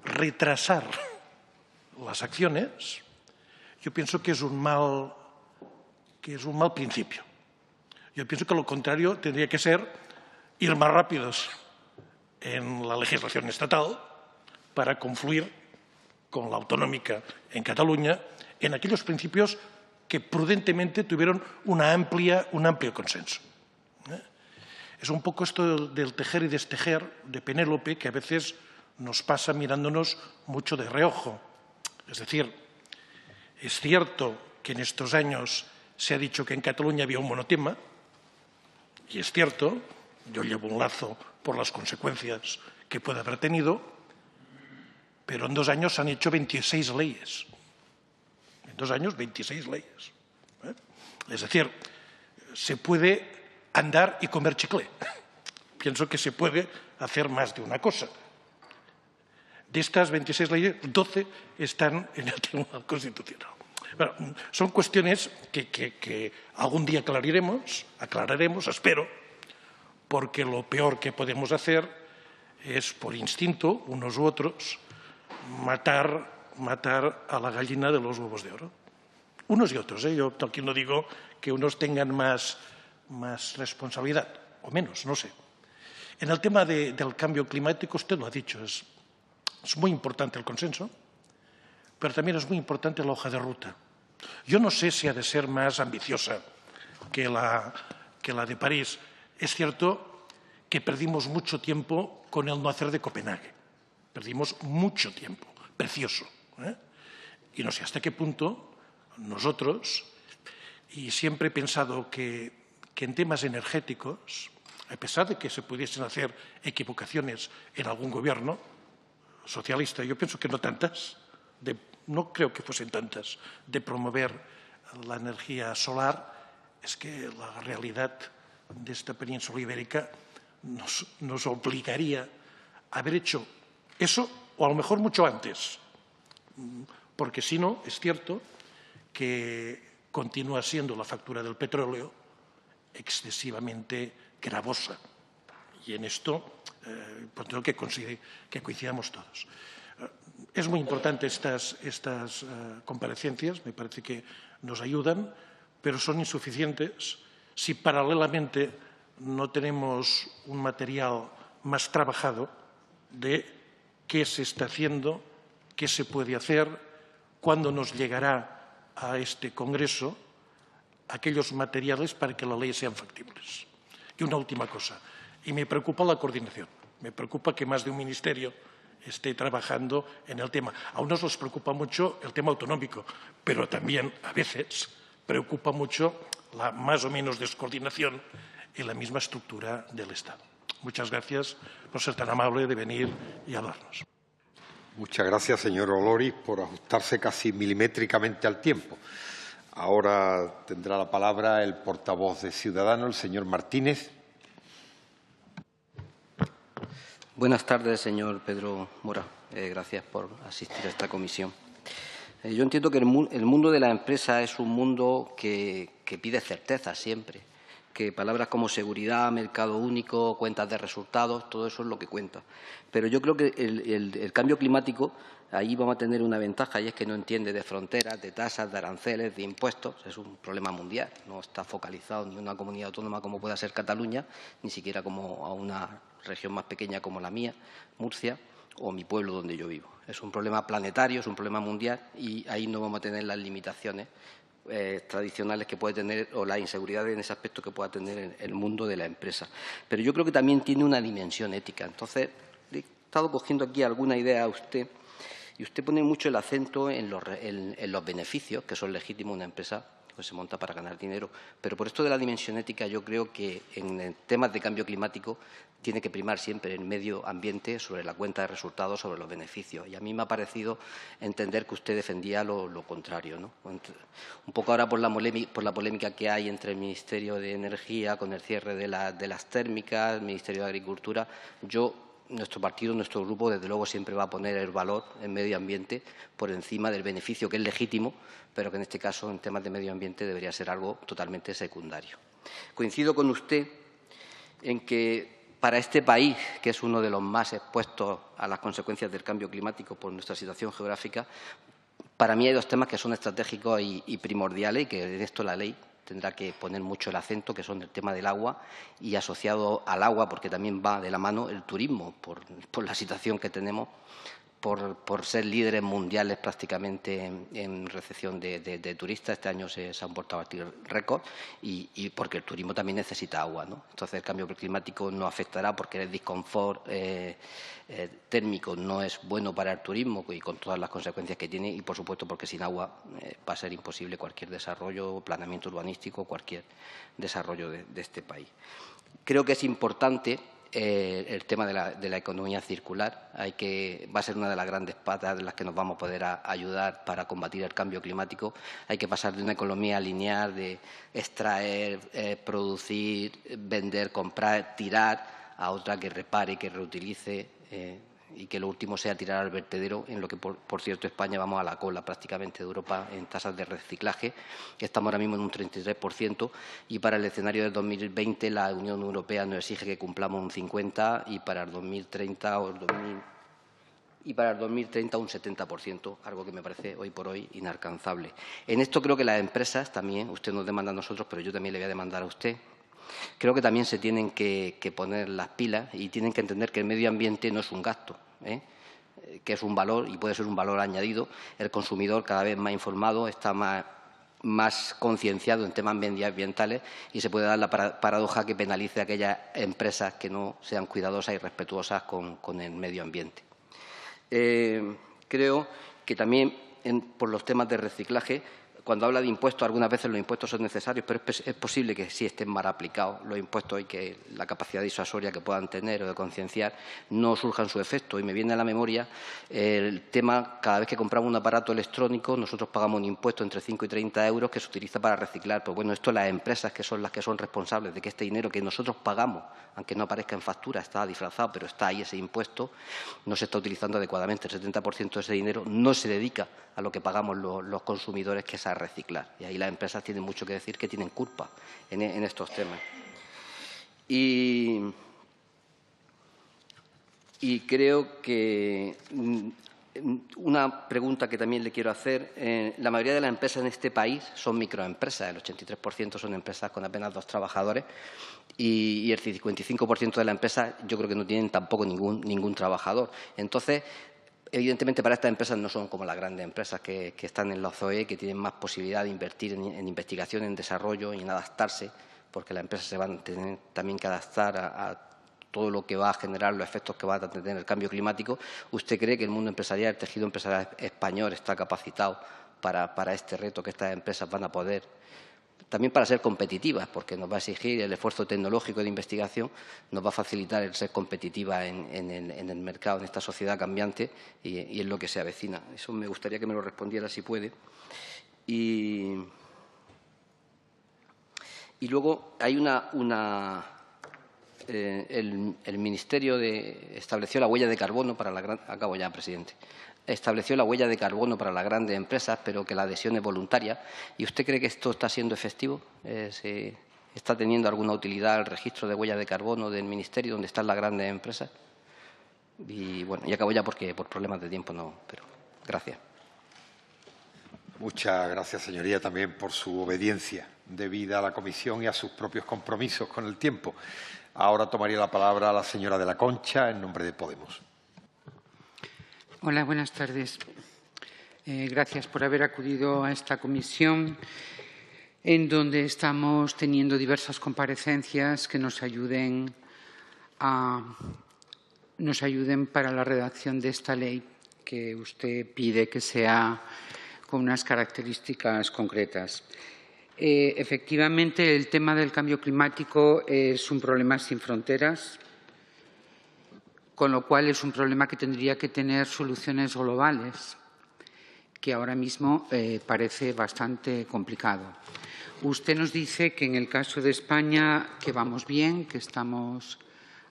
retrasar las acciones, yo pienso que es un mal principio. Yo pienso que lo contrario tendría que ser ir más rápidos en la legislación estatal para confluir con la autonómica en Cataluña en aquellos principios que prudentemente tuvieron un amplio consenso. Es un poco esto del tejer y destejer de Penélope que a veces nos pasa mirándonos mucho de reojo. Es decir, es cierto que en estos años se ha dicho que en Cataluña había un monotema, y es cierto, yo llevo un lazo por las consecuencias que puede haber tenido, pero en 2 años se han hecho 26 leyes. En 2 años, 26 leyes. Es decir, se puede andar y comer chicle. Pienso que se puede hacer más de una cosa. De estas 26 leyes, 12 están en el Tribunal Constitucional. Bueno, son cuestiones que algún día aclararemos, espero, porque lo peor que podemos hacer es, por instinto, unos u otros, matar a la gallina de los huevos de oro. Unos y otros, ¿eh? Yo aquí no digo que unos tengan más responsabilidad, o menos, no sé. En el tema del cambio climático, usted lo ha dicho, es muy importante el consenso, pero también es muy importante la hoja de ruta. Yo no sé si ha de ser más ambiciosa que la que la de París. Es cierto que perdimos mucho tiempo con el no hacer de Copenhague. Perdimos mucho tiempo, precioso. Y no sé hasta qué punto nosotros, y siempre he pensado que en temas energéticos, a pesar de que se pudiesen hacer equivocaciones en algún gobierno socialista, yo pienso que no tantas, no creo que fuesen tantas, de promover la energía solar, es que la realidad de esta península ibérica nos obligaría a haber hecho eso, o a lo mejor mucho antes, porque si no, es cierto que continúa siendo la factura del petróleo excesivamente gravosa. Y en esto pues creo que coincidamos todos. Es muy importante estas comparecencias, me parece que nos ayudan, pero son insuficientes si paralelamente no tenemos un material más trabajado de qué se está haciendo, qué se puede hacer, cuándo nos llegará a este Congreso aquellos materiales para que las leyes sean factibles. Y una última cosa, y me preocupa la coordinación, me preocupa que más de un ministerio esté trabajando en el tema. A unos les preocupa mucho el tema autonómico, pero también a veces preocupa mucho la más o menos descoordinación en la misma estructura del Estado. Muchas gracias por ser tan amable de venir y hablarnos. Muchas gracias, señor Oloris, por ajustarse casi milimétricamente al tiempo. Ahora tendrá la palabra el portavoz de Ciudadanos, el señor Martínez. Buenas tardes, señor Pedro Mora. Gracias por asistir a esta comisión. Yo entiendo que el mundo de la empresa es un mundo que pide certeza siempre, que palabras como seguridad, mercado único, cuentas de resultados, todo eso es lo que cuenta. Pero yo creo que el cambio climático, ahí vamos a tener una ventaja, y es que no entiende de fronteras, de tasas, de aranceles, de impuestos. Es un problema mundial, no está focalizado ni en una comunidad autónoma como pueda ser Cataluña, ni siquiera como a una región más pequeña como la mía, Murcia, o mi pueblo donde yo vivo. Es un problema planetario, es un problema mundial, y ahí no vamos a tener las limitaciones tradicionales que puede tener, o la inseguridad en ese aspecto que pueda tener el mundo de la empresa. Pero yo creo que también tiene una dimensión ética. Entonces, he estado cogiendo aquí alguna idea a usted, y usted pone mucho el acento en los beneficios, que son legítimos una empresa pues se monta para ganar dinero. Pero por esto de la dimensión ética, yo creo que en temas de cambio climático tiene que primar siempre el medio ambiente sobre la cuenta de resultados, sobre los beneficios. Y a mí me ha parecido entender que usted defendía lo contrario, ¿no? Un poco ahora por la polémica que hay entre el Ministerio de Energía con el cierre de las térmicas, el Ministerio de Agricultura. Nuestro partido, nuestro grupo, desde luego siempre va a poner el valor en medio ambiente por encima del beneficio, que es legítimo, pero que en este caso, en temas de medio ambiente, debería ser algo totalmente secundario. Coincido con usted en que para este país, que es uno de los más expuestos a las consecuencias del cambio climático por nuestra situación geográfica, para mí hay dos temas que son estratégicos y primordiales, y que en esto la ley tendrá que poner mucho el acento, que son el tema del agua, y asociado al agua, porque también va de la mano el turismo, por la situación que tenemos, por ser líderes mundiales prácticamente en recepción de turistas. Este año se han vuelto a batir récords, y porque el turismo también necesita agua, ¿no? Entonces, el cambio climático no afectará porque el disconfort térmico no es bueno para el turismo, y con todas las consecuencias que tiene, y por supuesto porque sin agua va a ser imposible cualquier desarrollo, planeamiento urbanístico, cualquier desarrollo de este país. Creo que es importante el tema de la economía circular. Va a ser una de las grandes patas de las que nos vamos a poder ayudar para combatir el cambio climático. Hay que pasar de una economía lineal de extraer, producir, vender, comprar, tirar, a otra que repare, que reutilice, y que lo último sea tirar al vertedero, en lo que, por cierto, España vamos a la cola prácticamente de Europa en tasas de reciclaje, que estamos ahora mismo en un 33%, y para el escenario de 2020 la Unión Europea nos exige que cumplamos un 50%, y para el 2030 un 70%, algo que me parece hoy por hoy inalcanzable. En esto creo que las empresas también, usted nos demanda a nosotros, pero yo también le voy a demandar a usted. Creo que también se tienen que poner las pilas y tienen que entender que el medio ambiente no es un gasto, que es un valor, y puede ser un valor añadido. El consumidor, cada vez más informado, está más más concienciado en temas medioambientales y se puede dar la paradoja que penalice a aquellas empresas que no sean cuidadosas y respetuosas con el medio ambiente. Creo que también por los temas de reciclaje, cuando habla de impuestos, algunas veces los impuestos son necesarios, pero es posible que sí estén mal aplicados los impuestos y que la capacidad disuasoria que puedan tener o de concienciar no surjan su efecto. Y me viene a la memoria el tema, cada vez que compramos un aparato electrónico, nosotros pagamos un impuesto entre 5 y 30 euros que se utiliza para reciclar. Pues bueno, esto las empresas que son las que son responsables de que este dinero que nosotros pagamos, aunque no aparezca en factura, está disfrazado, pero está ahí ese impuesto, no se está utilizando adecuadamente. El 70% de ese dinero no se dedica a lo que pagamos los consumidores, que es a reciclar. Y ahí las empresas tienen mucho que decir, que tienen culpa en estos temas. Y creo que una pregunta que también le quiero hacer, la mayoría de las empresas en este país son microempresas, el 83% son empresas con apenas 2 trabajadores y el 55% de las empresas yo creo que no tienen tampoco ningún trabajador. Entonces, evidentemente, para estas empresas no son como las grandes empresas que están en la OCDE, que tienen más posibilidad de invertir en investigación, en desarrollo y en adaptarse, porque las empresas se van a tener también que adaptar a todo lo que va a generar los efectos que va a tener el cambio climático. ¿Usted cree que el mundo empresarial, el tejido empresarial español está capacitado para este reto, que estas empresas van a poder, también para ser competitivas, porque nos va a exigir el esfuerzo tecnológico de investigación, nos va a facilitar el ser competitiva en el mercado, en esta sociedad cambiante y en lo que se avecina? Eso me gustaría que me lo respondiera, si puede. Y luego hay el Ministerio estableció la huella de carbono para la gran... Acabo ya, presidente. Estableció la huella de carbono para las grandes empresas, pero que la adhesión es voluntaria. ¿Y usted cree que esto está siendo efectivo? ¿Está teniendo alguna utilidad el registro de huella de carbono del Ministerio, donde están las grandes empresas? Y bueno, y acabo ya porque por problemas de tiempo no, pero gracias. Muchas gracias, señoría, también por su obediencia debida a la comisión y a sus propios compromisos con el tiempo. Ahora tomaría la palabra la señora de la Concha en nombre de Podemos. Hola, buenas tardes. Gracias por haber acudido a esta comisión, en donde estamos teniendo diversas comparecencias que nos ayuden para la redacción de esta ley que usted pide que sea con unas características concretas. Efectivamente, el tema del cambio climático es un problema sin fronteras, con lo cual es un problema que tendría que tener soluciones globales, que ahora mismo parece bastante complicado. Usted nos dice que en el caso de España que vamos bien, que estamos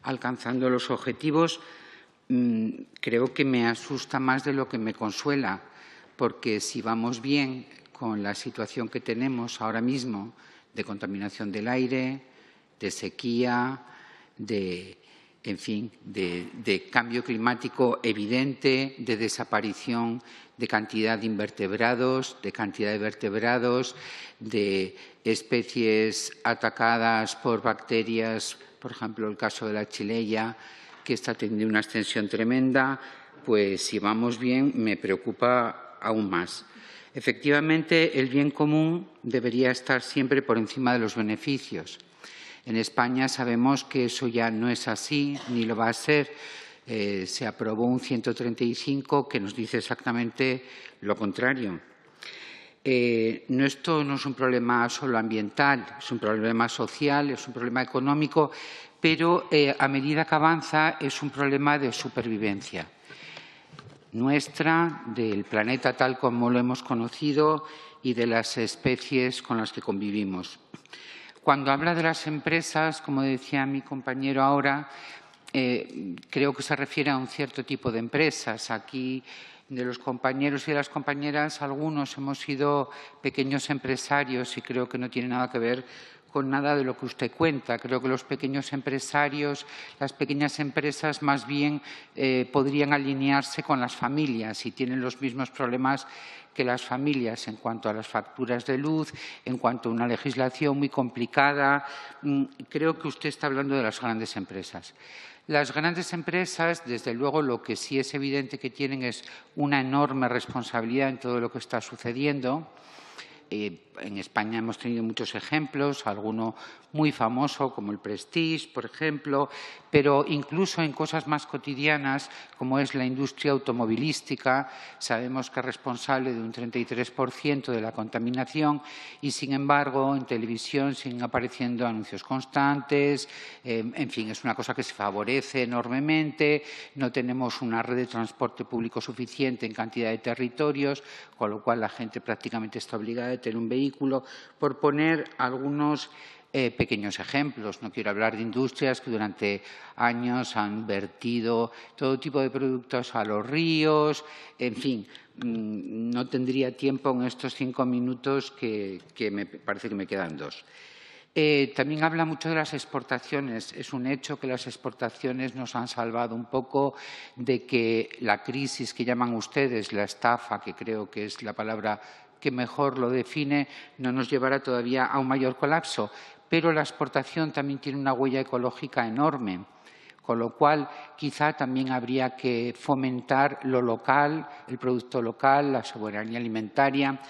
alcanzando los objetivos. Creo que me asusta más de lo que me consuela, porque si vamos bien con la situación que tenemos ahora mismo de contaminación del aire, de sequía, de cambio climático evidente, de desaparición de cantidad de vertebrados, de especies atacadas por bacterias, por ejemplo, el caso de la chileya, que está teniendo una extensión tremenda, pues si vamos bien me preocupa aún más. Efectivamente, el bien común debería estar siempre por encima de los beneficios. En España sabemos que eso ya no es así, ni lo va a ser. Se aprobó un 135 que nos dice exactamente lo contrario. Esto no es un problema solo ambiental, es un problema social, es un problema económico, pero a medida que avanza es un problema de supervivencia nuestra, del planeta tal como lo hemos conocido y de las especies con las que convivimos. Cuando habla de las empresas, como decía mi compañero ahora, creo que se refiere a un cierto tipo de empresas. Aquí, de los compañeros y de las compañeras, algunos hemos sido pequeños empresarios y creo que no tiene nada que ver con nada de lo que usted cuenta. Creo que los pequeños empresarios, las pequeñas empresas, más bien podrían alinearse con las familias y tienen los mismos problemas que las familias en cuanto a las facturas de luz, en cuanto a una legislación muy complicada. Creo que usted está hablando de las grandes empresas. Las grandes empresas, desde luego, lo que sí es evidente que tienen es una enorme responsabilidad en todo lo que está sucediendo. En España hemos tenido muchos ejemplos, alguno muy famoso como el Prestige, por ejemplo, pero incluso en cosas más cotidianas, como es la industria automovilística, sabemos que es responsable de un 33% de la contaminación y, sin embargo, en televisión siguen apareciendo anuncios constantes. En fin, es una cosa que se favorece enormemente. No tenemos una red de transporte público suficiente en cantidad de territorios, con lo cual la gente prácticamente está obligada a tener un vehículo, por poner algunos pequeños ejemplos. No quiero hablar de industrias que durante años han vertido todo tipo de productos a los ríos. En fin, no tendría tiempo en estos 5 minutos que me parece que me quedan 2. También habla mucho de las exportaciones. Es un hecho que las exportaciones nos han salvado un poco de que la crisis que llaman ustedes, la estafa, que creo que es la palabra que mejor lo define, no nos llevará todavía a un mayor colapso. Pero la exportación también tiene una huella ecológica enorme, con lo cual quizá también habría que fomentar lo local, el producto local, la soberanía alimentaria.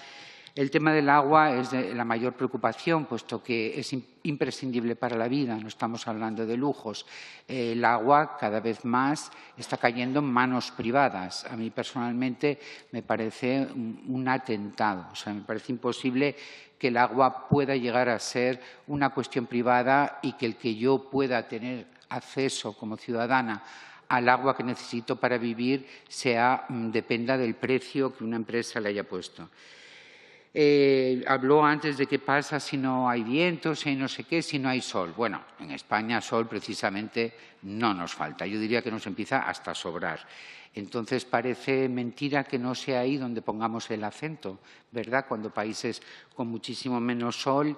El tema del agua es de la mayor preocupación, puesto que es imprescindible para la vida, no estamos hablando de lujos. El agua cada vez más está cayendo en manos privadas. A mí personalmente me parece un atentado, o sea, me parece imposible que el agua pueda llegar a ser una cuestión privada y que el que yo pueda tener acceso como ciudadana al agua que necesito para vivir dependa del precio que una empresa le haya puesto. Habló antes de qué pasa si no hay viento, si no sé qué, si no hay sol. Bueno, en España sol precisamente no nos falta. Yo diría que nos empieza hasta a sobrar. Entonces parece mentira que no sea ahí donde pongamos el acento, ¿verdad? Cuando países con muchísimo menos sol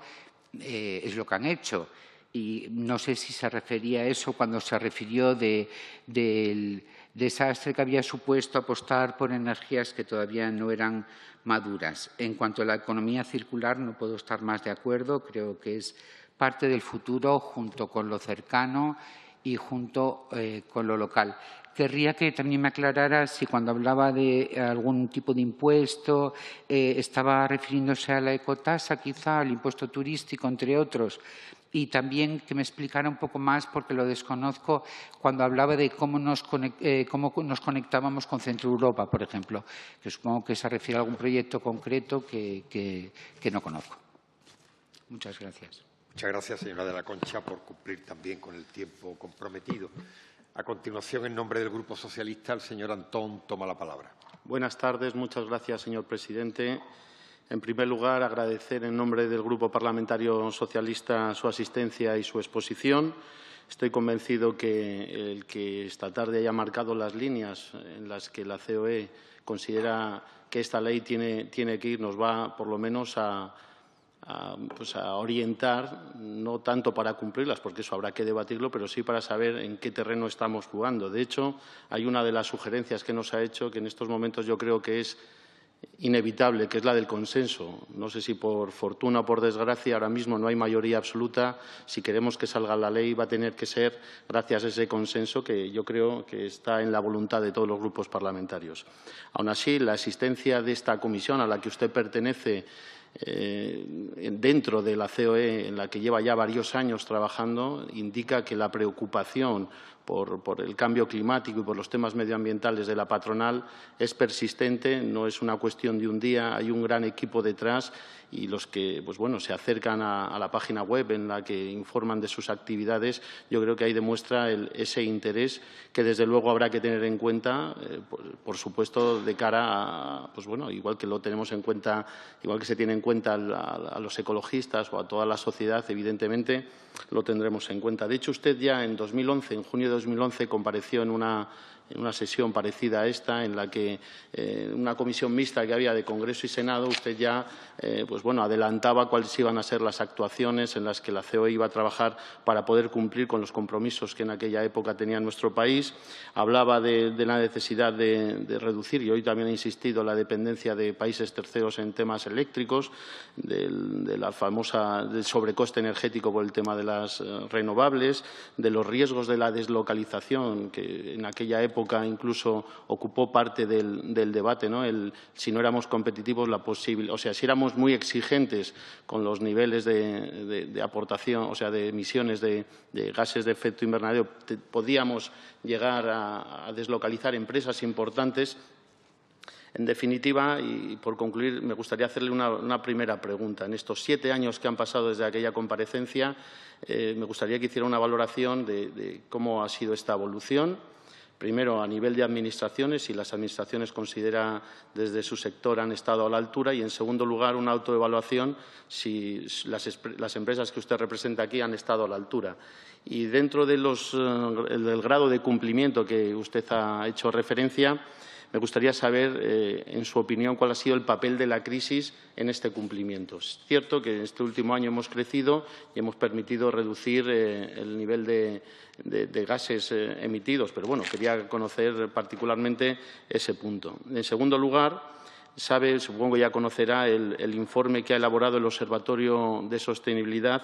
es lo que han hecho. Y no sé si se refería a eso cuando se refirió del desastre que había supuesto apostar por energías que todavía no eran maduras. En cuanto a la economía circular, no puedo estar más de acuerdo. Creo que es parte del futuro junto con lo cercano y junto con lo local. Querría que también me aclarara si cuando hablaba de algún tipo de impuesto estaba refiriéndose a la ecotasa, quizá, al impuesto turístico, entre otros. Y también que me explicara un poco más, porque lo desconozco, cuando hablaba de cómo nos conectábamos con Centro Europa, por ejemplo, que supongo que se refiere a algún proyecto concreto que no conozco. Muchas gracias. Muchas gracias, señora de la Concha, por cumplir también con el tiempo comprometido. A continuación, en nombre del Grupo Socialista, el señor Antón toma la palabra. Buenas tardes. Muchas gracias, señor presidente. En primer lugar, agradecer en nombre del Grupo Parlamentario Socialista su asistencia y su exposición. Estoy convencido que el que esta tarde haya marcado las líneas en las que la COE considera que esta ley tiene que ir nos va, por lo menos, a orientar, no tanto para cumplirlas, porque eso habrá que debatirlo, pero sí para saber en qué terreno estamos jugando. De hecho, hay una de las sugerencias que nos ha hecho que en estos momentos yo creo que es inevitable, que es la del consenso. No sé si por fortuna o por desgracia ahora mismo no hay mayoría absoluta. Si queremos que salga la ley va a tener que ser gracias a ese consenso que yo creo que está en la voluntad de todos los grupos parlamentarios. Aún así, la existencia de esta comisión a la que usted pertenece dentro de la COE, en la que lleva ya varios años trabajando, indica que la preocupación por el cambio climático y por los temas medioambientales de la patronal es persistente, no es una cuestión de un día, hay un gran equipo detrás y los que se acercan a la página web en la que informan de sus actividades, yo creo que ahí demuestra ese interés que desde luego habrá que tener en cuenta, por supuesto, de cara a, igual que lo tenemos en cuenta, igual que se tiene en cuenta a los ecologistas o a toda la sociedad, evidentemente lo tendremos en cuenta. De hecho, usted ya en 2011, en junio de 2011, compareció en una sesión parecida a esta, en la que una comisión mixta que había de Congreso y Senado, usted ya adelantaba cuáles iban a ser las actuaciones en las que la COE iba a trabajar para poder cumplir con los compromisos que en aquella época tenía nuestro país. Hablaba de la necesidad de reducir, y hoy también ha insistido, la dependencia de países terceros en temas eléctricos, del sobrecoste energético por el tema de las renovables, de los riesgos de la deslocalización, que en aquella época incluso ocupó parte del debate, ¿no? Si no éramos competitivos, si éramos muy exigentes con los niveles de aportación, o sea, de emisiones de gases de efecto invernadero, podíamos llegar a deslocalizar empresas importantes. En definitiva, y por concluir, me gustaría hacerle una primera pregunta. En estos 7 años que han pasado desde aquella comparecencia, me gustaría que hiciera una valoración de cómo ha sido esta evolución. Primero, a nivel de administraciones, si las administraciones considera desde su sector han estado a la altura. Y, en segundo lugar, una autoevaluación si las empresas que usted representa aquí han estado a la altura. Y dentro de del grado de cumplimiento que usted ha hecho referencia, me gustaría saber, en su opinión, cuál ha sido el papel de la crisis en este cumplimiento. Es cierto que en este último año hemos crecido y hemos permitido reducir el nivel de gases emitidos, pero bueno, quería conocer particularmente ese punto. En segundo lugar, supongo ya conocerá el informe que ha elaborado el Observatorio de Sostenibilidad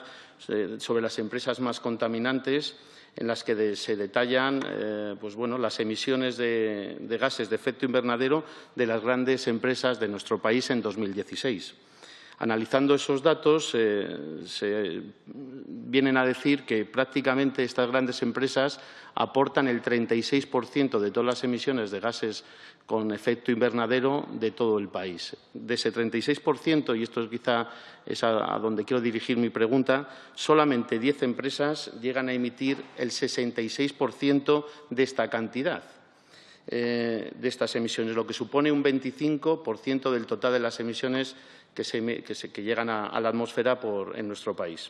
sobre las empresas más contaminantes, en las que se detallan las emisiones de gases de efecto invernadero de las grandes empresas de nuestro país en 2016. Analizando esos datos, se vienen a decir que prácticamente estas grandes empresas aportan el 36% de todas las emisiones de gases con efecto invernadero de todo el país. De ese 36%, y esto quizá es a donde quiero dirigir mi pregunta, solamente 10 empresas llegan a emitir el 66% de esta cantidad de estas emisiones, lo que supone un 25% del total de las emisiones que llegan a la atmósfera en nuestro país.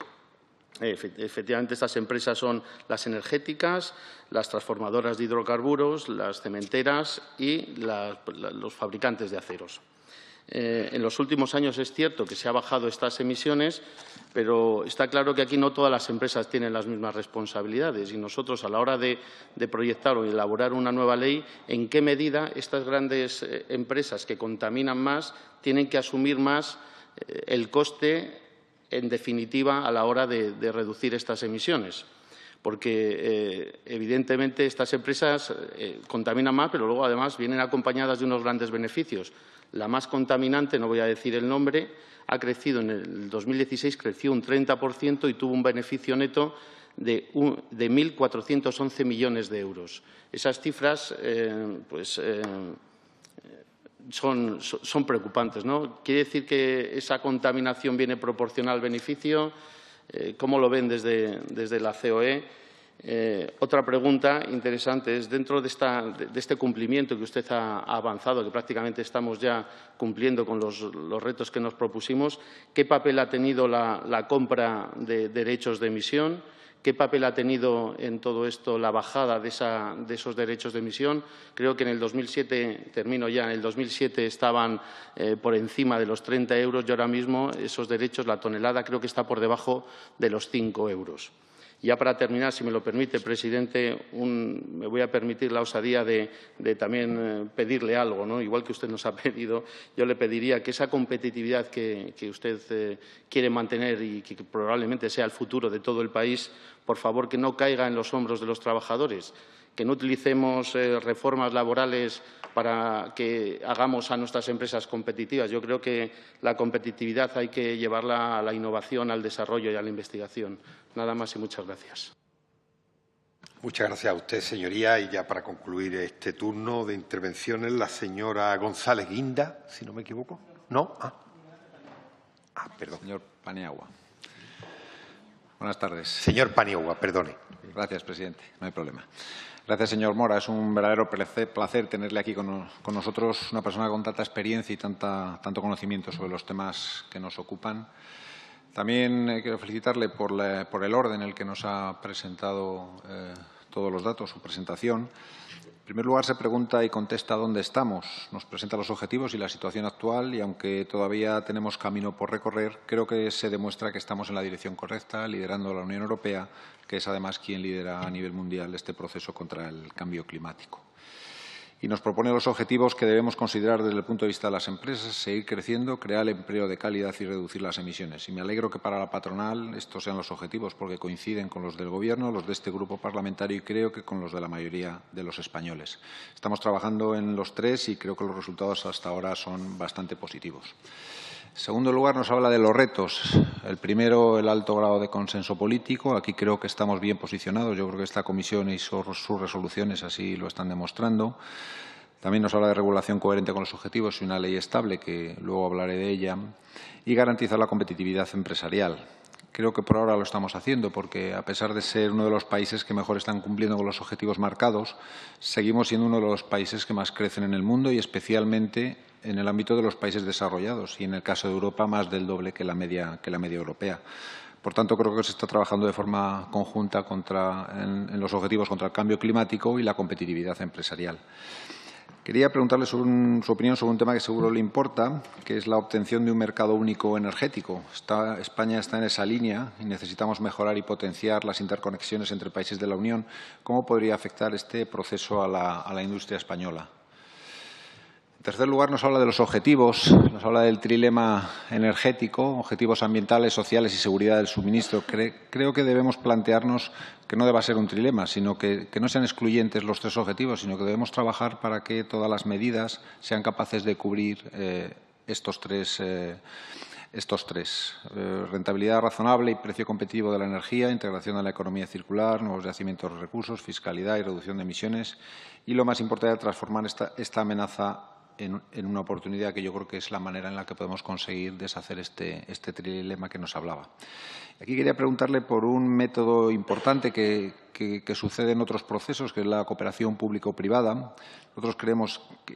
Efectivamente, estas empresas son las energéticas, las transformadoras de hidrocarburos, las cementeras y los fabricantes de aceros. En los últimos años es cierto que se han bajado estas emisiones, pero está claro que aquí no todas las empresas tienen las mismas responsabilidades y nosotros, a la hora de proyectar o elaborar una nueva ley, ¿en qué medida estas grandes empresas que contaminan más tienen que asumir más el coste, en definitiva, a la hora de reducir estas emisiones? Porque, evidentemente, estas empresas contaminan más, pero luego, además, vienen acompañadas de unos grandes beneficios. La más contaminante, no voy a decir el nombre, ha crecido en el 2016, creció un 30% y tuvo un beneficio neto de 1.411 millones de euros. Esas cifras, son preocupantes, ¿no? ¿Quiere decir que esa contaminación viene proporcional al beneficio? ¿Cómo lo ven desde la COE? Otra pregunta interesante es, dentro de este cumplimiento que usted ha avanzado, que prácticamente estamos ya cumpliendo con los retos que nos propusimos, ¿qué papel ha tenido la compra de derechos de emisión? ¿Qué papel ha tenido en todo esto la bajada de esos derechos de emisión? Creo que en el 2007, termino ya, en el 2007 estaban por encima de los 30 euros y ahora mismo esos derechos, la tonelada, creo que está por debajo de los 5 euros. Ya para terminar, si me lo permite, presidente, me voy a permitir la osadía de también pedirle algo, ¿no? Igual que usted nos ha pedido, yo le pediría que esa competitividad que usted quiere mantener y que probablemente sea el futuro de todo el país, por favor, que no caiga en los hombros de los trabajadores, que no utilicemos reformas laborales para que hagamos a nuestras empresas competitivas. Yo creo que la competitividad hay que llevarla a la innovación, al desarrollo y a la investigación. Nada más y muchas gracias. Muchas gracias a usted, señoría. Y ya para concluir este turno de intervenciones, la señora González Guinda, si no me equivoco. ¿No? Perdón. Señor Paniagua. Buenas tardes. Señor Paniagua, perdone. Gracias, presidente. No hay problema. Gracias, señor Mora. Es un verdadero placer tenerle aquí con nosotros, una persona con tanta experiencia y tanto conocimiento sobre los temas que nos ocupan. También quiero felicitarle por el orden en el que nos ha presentado todos los datos, su presentación. En primer lugar, se pregunta y contesta dónde estamos. Nos presenta los objetivos y la situación actual y, aunque todavía tenemos camino por recorrer, creo que se demuestra que estamos en la dirección correcta, liderando a la Unión Europea, que es además quien lidera a nivel mundial este proceso contra el cambio climático. y nos propone los objetivos que debemos considerar desde el punto de vista de las empresas: seguir creciendo, crear empleo de calidad y reducir las emisiones. Y me alegro que para la patronal estos sean los objetivos, porque coinciden con los del Gobierno, los de este grupo parlamentario y creo que con los de la mayoría de los españoles. Estamos trabajando en los tres y creo que los resultados hasta ahora son bastante positivos. En segundo lugar, nos habla de los retos. El primero, el alto grado de consenso político. Aquí creo que estamos bien posicionados. Yo creo que esta comisión y sus resoluciones así lo están demostrando. También nos habla de regulación coherente con los objetivos y una ley estable, que luego hablaré de ella, y garantizar la competitividad empresarial. Creo que por ahora lo estamos haciendo porque, a pesar de ser uno de los países que mejor están cumpliendo con los objetivos marcados, seguimos siendo uno de los países que más crecen en el mundo y especialmente en el ámbito de los países desarrollados y, en el caso de Europa, más del doble que la media europea. Por tanto, creo que se está trabajando de forma conjunta en los objetivos contra el cambio climático y la competitividad empresarial. Quería preguntarle su opinión sobre un tema que seguro le importa, que es la obtención de un mercado único energético. España está en esa línea y necesitamos mejorar y potenciar las interconexiones entre países de la Unión. ¿Cómo podría afectar este proceso a la industria española? En tercer lugar, nos habla de los objetivos, nos habla del trilema energético, objetivos ambientales, sociales y seguridad del suministro. Creo que debemos plantearnos que no deba ser un trilema, sino que no sean excluyentes los tres objetivos, sino que debemos trabajar para que todas las medidas sean capaces de cubrir estos tres. Rentabilidad razonable y precio competitivo de la energía, integración de la economía circular, nuevos yacimientos de recursos, fiscalidad y reducción de emisiones. Y lo más importante, transformar esta amenaza en una oportunidad, que yo creo que es la manera en la que podemos conseguir deshacer este trilema que nos hablaba. Aquí quería preguntarle por un método importante que sucede en otros procesos, que es la cooperación público-privada. Nosotros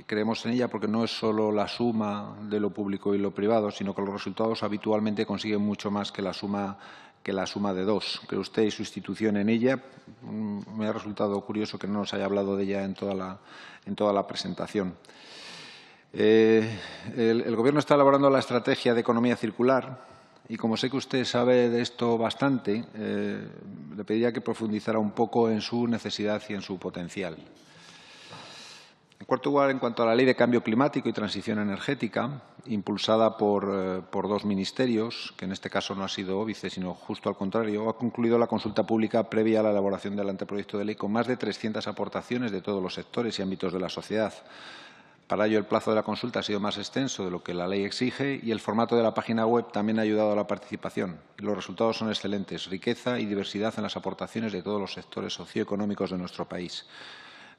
creemos en ella porque no es solo la suma de lo público y lo privado, sino que los resultados habitualmente consiguen mucho más que la suma de dos. ¿Cree usted y su institución en ella? Me ha resultado curioso que no nos haya hablado de ella en toda la presentación. El Gobierno está elaborando la estrategia de economía circular y, como sé que usted sabe de esto bastante, le pediría que profundizara un poco en su necesidad y en su potencial. En cuarto lugar, en cuanto a la Ley de Cambio Climático y Transición Energética, impulsada por dos ministerios, que en este caso no ha sido óbice, sino justo al contrario, ha concluido la consulta pública previa a la elaboración del anteproyecto de ley con más de 300 aportaciones de todos los sectores y ámbitos de la sociedad. Para ello, el plazo de la consulta ha sido más extenso de lo que la ley exige y el formato de la página web también ha ayudado a la participación. Los resultados son excelentes: riqueza y diversidad en las aportaciones de todos los sectores socioeconómicos de nuestro país.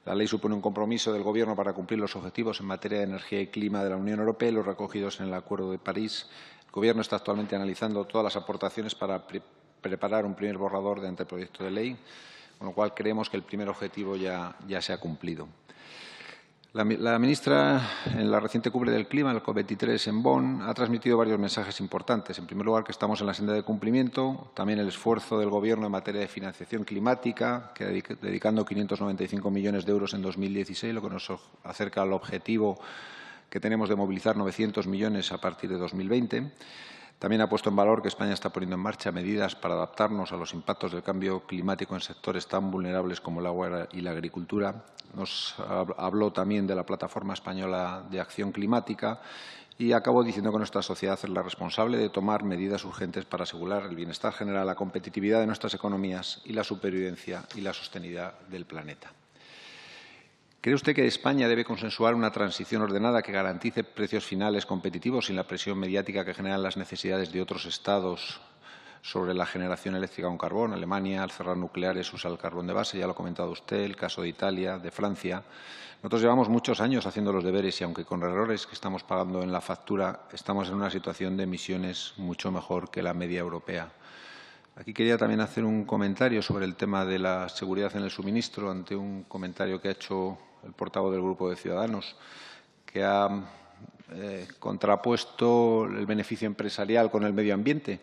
La ley supone un compromiso del Gobierno para cumplir los objetivos en materia de energía y clima de la Unión Europea y los recogidos en el Acuerdo de París. El Gobierno está actualmente analizando todas las aportaciones para preparar un primer borrador de anteproyecto de ley, con lo cual creemos que el primer objetivo ya se ha cumplido. La ministra, en la reciente cumbre del clima, el COP23 en Bonn, ha transmitido varios mensajes importantes. En primer lugar, que estamos en la senda de cumplimiento, también el esfuerzo del Gobierno en materia de financiación climática, que dedicando 595 millones de euros en 2016, lo que nos acerca al objetivo que tenemos de movilizar 900 millones a partir de 2020. También ha puesto en valor que España está poniendo en marcha medidas para adaptarnos a los impactos del cambio climático en sectores tan vulnerables como el agua y la agricultura. Nos habló también de la Plataforma Española de Acción Climática y acabó diciendo que nuestra sociedad es la responsable de tomar medidas urgentes para asegurar el bienestar general, la competitividad de nuestras economías y la supervivencia y la sostenibilidad del planeta. ¿Cree usted que España debe consensuar una transición ordenada que garantice precios finales competitivos sin la presión mediática que generan las necesidades de otros Estados sobre la generación eléctrica con carbón? Alemania, al cerrar nucleares, usa el carbón de base, ya lo ha comentado usted, el caso de Italia, de Francia. Nosotros llevamos muchos años haciendo los deberes y, aunque con errores que estamos pagando en la factura, estamos en una situación de emisiones mucho mejor que la media europea. Aquí quería también hacer un comentario sobre el tema de la seguridad en el suministro, ante un comentario que ha hecho el portavoz del Grupo de Ciudadanos, que ha contrapuesto el beneficio empresarial con el medio ambiente.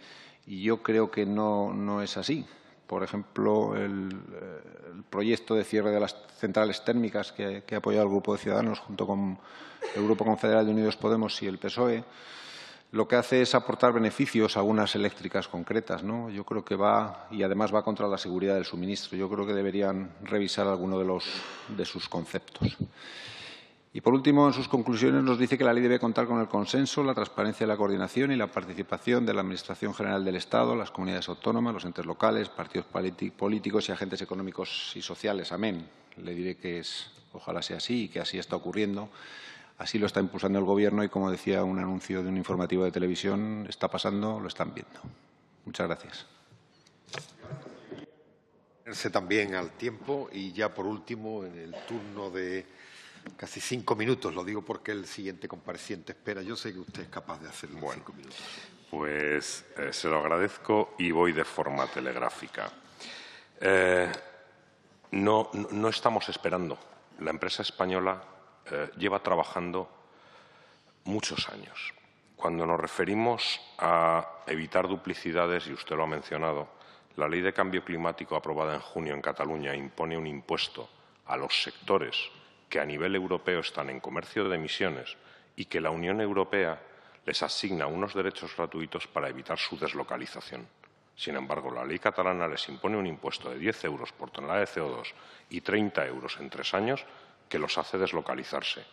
Y yo creo que no es así. Por ejemplo, el proyecto de cierre de las centrales térmicas que ha apoyado el Grupo de Ciudadanos junto con el Grupo Confederal de Unidos Podemos y el PSOE, lo que hace es aportar beneficios a unas eléctricas concretas, ¿no? Yo creo que y además va contra la seguridad del suministro. Yo creo que deberían revisar alguno de sus conceptos. Y, por último, en sus conclusiones nos dice que la ley debe contar con el consenso, la transparencia, la coordinación y la participación de la Administración General del Estado, las comunidades autónomas, los entes locales, partidos políticos y agentes económicos y sociales. Amén. Le diré que ojalá sea así y que así está ocurriendo. Así lo está impulsando el Gobierno y, como decía un anuncio de un informativo de televisión, está pasando, lo están viendo. Muchas gracias. También al tiempo y ya por último en el turno de casi 5 minutos, lo digo porque el siguiente compareciente espera. Yo sé que usted es capaz de hacerlo en 5 minutos. Pues se lo agradezco y voy de forma telegráfica. No estamos esperando. La empresa española lleva trabajando muchos años. Cuando nos referimos a evitar duplicidades, y usted lo ha mencionado, la Ley de Cambio Climático aprobada en junio en Cataluña impone un impuesto a los sectores que a nivel europeo están en comercio de emisiones y que la Unión Europea les asigna unos derechos gratuitos para evitar su deslocalización. Sin embargo, la ley catalana les impone un impuesto de 10 euros por tonelada de CO2 y 30 euros en 3 años que los hace deslocalizarse.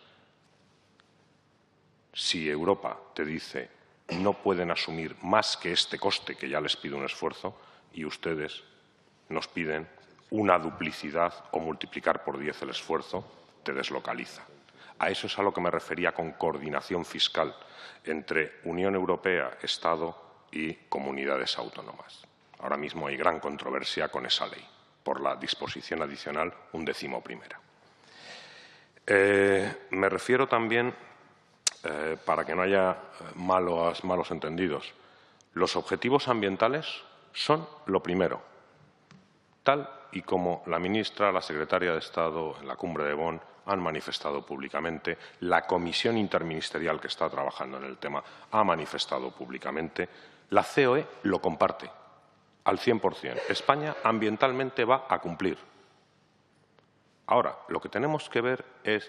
Si Europa te dice no pueden asumir más que este coste, que ya les pide un esfuerzo, y ustedes nos piden una duplicidad o multiplicar por 10 el esfuerzo, te deslocaliza. A eso es a lo que me refería con coordinación fiscal entre Unión Europea, Estado y comunidades autónomas. Ahora mismo hay gran controversia con esa ley, por la disposición adicional 11ª. Me refiero también, para que no haya malos entendidos, los objetivos ambientales son lo primero, tal y como la ministra, la secretaria de Estado en la cumbre de Bonn han manifestado públicamente, la comisión interministerial que está trabajando en el tema ha manifestado públicamente, la COE lo comparte al 100%. España ambientalmente va a cumplir. Ahora, lo que tenemos que ver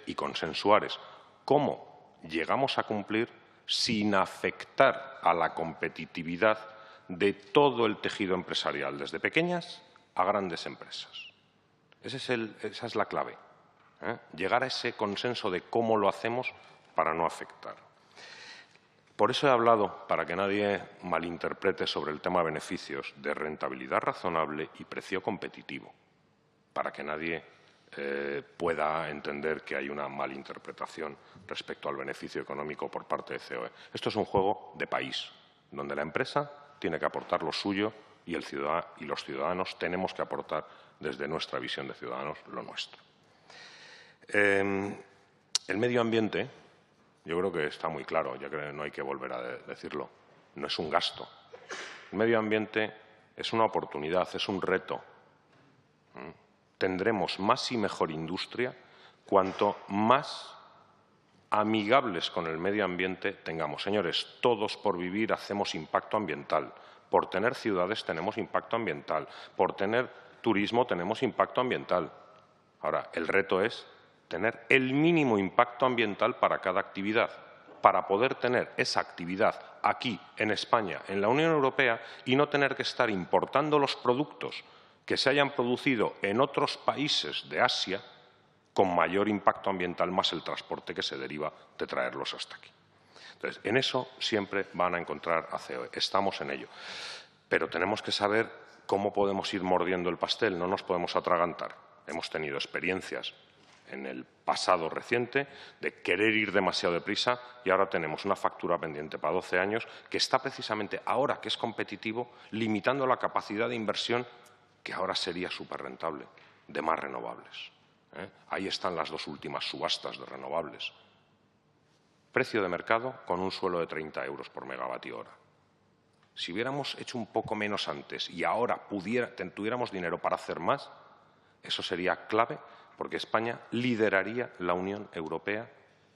y consensuar es cómo llegamos a cumplir sin afectar a la competitividad de todo el tejido empresarial, desde pequeñas a grandes empresas. Esa es la clave. Llegar a ese consenso de cómo lo hacemos para no afectar. Por eso he hablado, para que nadie malinterprete sobre el tema beneficios, de rentabilidad razonable y precio competitivo, para que nadie pueda entender que hay una malinterpretación respecto al beneficio económico por parte de COE. Esto es un juego de país, donde la empresa tiene que aportar lo suyo y los ciudadanos tenemos que aportar desde nuestra visión de ciudadanos lo nuestro. El medio ambiente, yo creo que está muy claro, ya que no hay que volver a decirlo, no es un gasto. El medio ambiente es una oportunidad, es un reto. Tendremos más y mejor industria cuanto más amigables con el medio ambiente tengamos. Señores, todos por vivir hacemos impacto ambiental. Por tener ciudades tenemos impacto ambiental. Por tener turismo tenemos impacto ambiental. Ahora, el reto es tener el mínimo impacto ambiental para cada actividad, para poder tener esa actividad aquí, en España, en la Unión Europea, y no tener que estar importando los productos que se hayan producido en otros países de Asia con mayor impacto ambiental más el transporte que se deriva de traerlos hasta aquí. Entonces, en eso siempre van a encontrar a COE. Estamos en ello. Pero tenemos que saber cómo podemos ir mordiendo el pastel, no nos podemos atragantar. Hemos tenido experiencias en el pasado reciente de querer ir demasiado deprisa y ahora tenemos una factura pendiente para 12 años que está precisamente ahora que es competitivo limitando la capacidad de inversión que ahora sería súper rentable de más renovables. Ahí están las 2 últimas subastas de renovables. Precio de mercado con un suelo de 30 euros por megavatio hora. Si hubiéramos hecho un poco menos antes y ahora tuviéramos dinero para hacer más, eso sería clave porque España lideraría la Unión Europea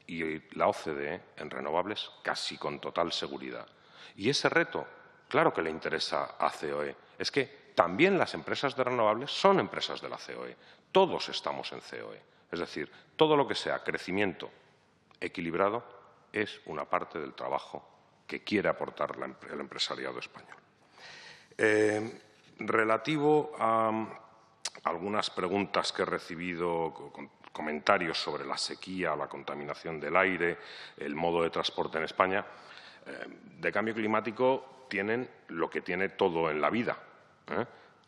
y la OCDE en renovables casi con total seguridad. Y ese reto, claro que le interesa a COE. Es que también las empresas de renovables son empresas de la COE. Todos estamos en COE. Es decir, todo lo que sea crecimiento equilibrado es una parte del trabajo que quiere aportar el empresariado español. Relativo a algunas preguntas que he recibido comentarios sobre la sequía, la contaminación del aire, el modo de transporte en España, de cambio climático tienen lo que tiene todo en la vida.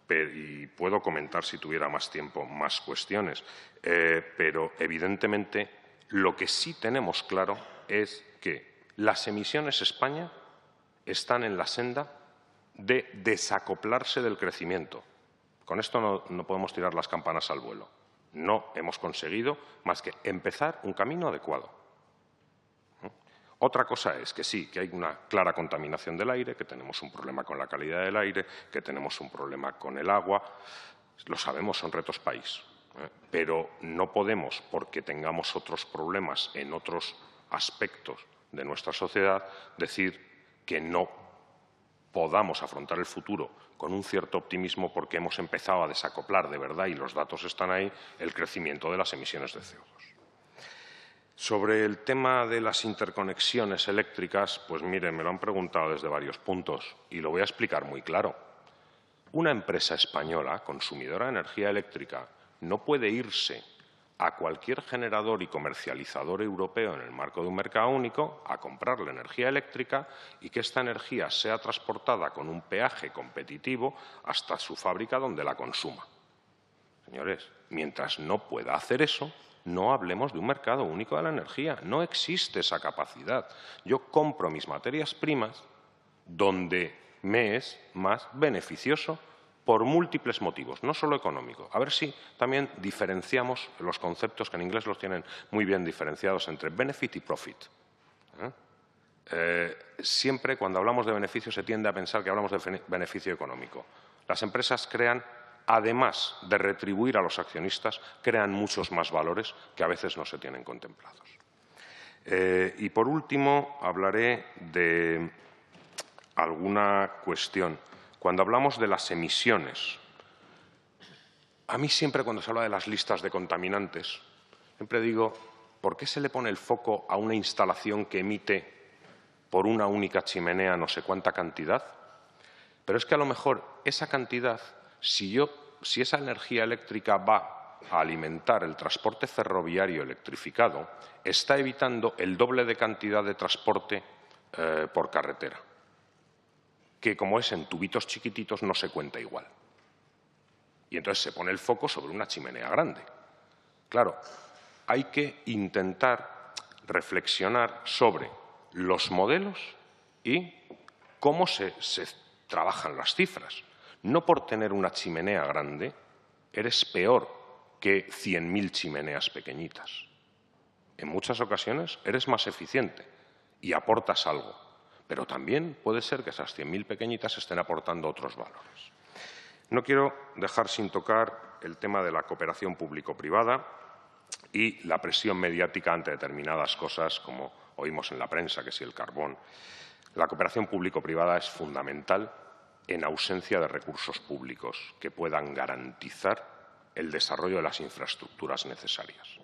Y puedo comentar, si tuviera más tiempo, más cuestiones. Pero, evidentemente, lo que sí tenemos claro es que las emisiones en España están en la senda de desacoplarse del crecimiento. Con esto no podemos tirar las campanas al vuelo. No hemos conseguido más que empezar un camino adecuado. Otra cosa es que sí, que hay una clara contaminación del aire, que tenemos un problema con la calidad del aire, que tenemos un problema con el agua. Lo sabemos, son retos país. Pero no podemos, porque tengamos otros problemas en otros aspectos de nuestra sociedad, decir que no podamos afrontar el futuro con un cierto optimismo porque hemos empezado a desacoplar de verdad, y los datos están ahí, el crecimiento de las emisiones de CO2. Sobre el tema de las interconexiones eléctricas, pues mire, me lo han preguntado desde varios puntos y lo voy a explicar muy claro. Una empresa española, consumidora de energía eléctrica, no puede irse a cualquier generador y comercializador europeo en el marco de un mercado único a comprar la energía eléctrica y que esta energía sea transportada con un peaje competitivo hasta su fábrica donde la consuma. Señores, mientras no pueda hacer eso, no hablemos de un mercado único de la energía. No existe esa capacidad. Yo compro mis materias primas donde me es más beneficioso por múltiples motivos, no solo económico. A ver si también diferenciamos los conceptos, que en inglés los tienen muy bien diferenciados, entre benefit y profit. Siempre cuando hablamos de beneficio se tiende a pensar que hablamos de beneficio económico. Las empresas crean, además de retribuir a los accionistas, crean muchos más valores que a veces no se tienen contemplados. Y por último, hablaré de alguna cuestión. Cuando hablamos de las emisiones, a mí siempre cuando se habla de las listas de contaminantes, siempre digo, ¿por qué se le pone el foco a una instalación que emite por una única chimenea no sé cuánta cantidad? Pero es que a lo mejor esa cantidad, si esa energía eléctrica va a alimentar el transporte ferroviario electrificado, está evitando el doble de cantidad de transporte por carretera, que como es en tubitos chiquititos no se cuenta igual. Y entonces se pone el foco sobre una chimenea grande. Claro, hay que intentar reflexionar sobre los modelos y cómo se trabajan las cifras. No por tener una chimenea grande eres peor que 100.000 chimeneas pequeñitas. En muchas ocasiones eres más eficiente y aportas algo. Pero también puede ser que esas 100.000 pequeñitas estén aportando otros valores. No quiero dejar sin tocar el tema de la cooperación público-privada y la presión mediática ante determinadas cosas, como oímos en la prensa, que si el carbón. La cooperación público-privada es fundamental en ausencia de recursos públicos que puedan garantizar el desarrollo de las infraestructuras necesarias.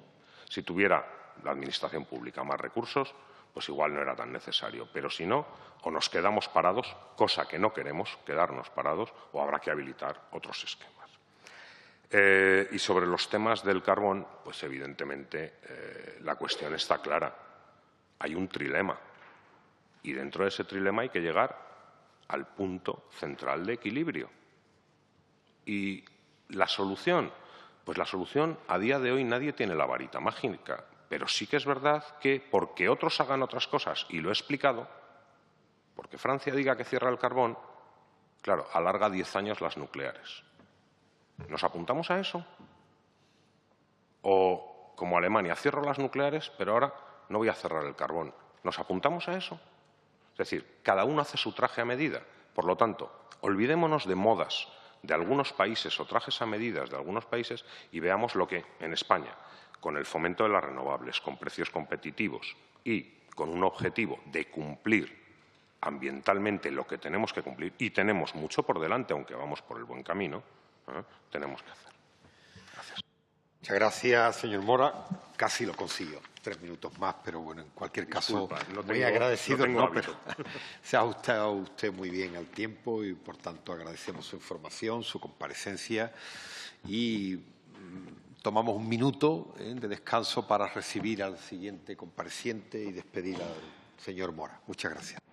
Si tuviera la Administración pública más recursos, pues igual no era tan necesario. Pero si no, o nos quedamos parados, cosa que no queremos, quedarnos parados, o habrá que habilitar otros esquemas. Y sobre los temas del carbón, pues evidentemente la cuestión está clara. Hay un trilema y dentro de ese trilema hay que llegar al punto central de equilibrio. ¿Y la solución? Pues la solución, a día de hoy, nadie tiene la varita mágica. Pero sí que es verdad que, porque otros hagan otras cosas, y lo he explicado, porque Francia diga que cierra el carbón, claro, alarga 10 años las nucleares. ¿Nos apuntamos a eso? O, como Alemania, cierro las nucleares, pero ahora no voy a cerrar el carbón. ¿Nos apuntamos a eso? Es decir, cada uno hace su traje a medida. Por lo tanto, olvidémonos de modas de algunos países o trajes a medidas de algunos países y veamos lo que en España, con el fomento de las renovables, con precios competitivos y con un objetivo de cumplir ambientalmente lo que tenemos que cumplir, y tenemos mucho por delante, aunque vamos por el buen camino, tenemos que hacer. Gracias. Muchas gracias, señor Mora. Casi lo consiguió. 3 minutos más, pero bueno, en cualquier caso, muy agradecido. Pero se ha ajustado usted muy bien al tiempo y, por tanto, agradecemos su información, su comparecencia y tomamos un minuto de descanso para recibir al siguiente compareciente y despedir al señor Mora. Muchas gracias.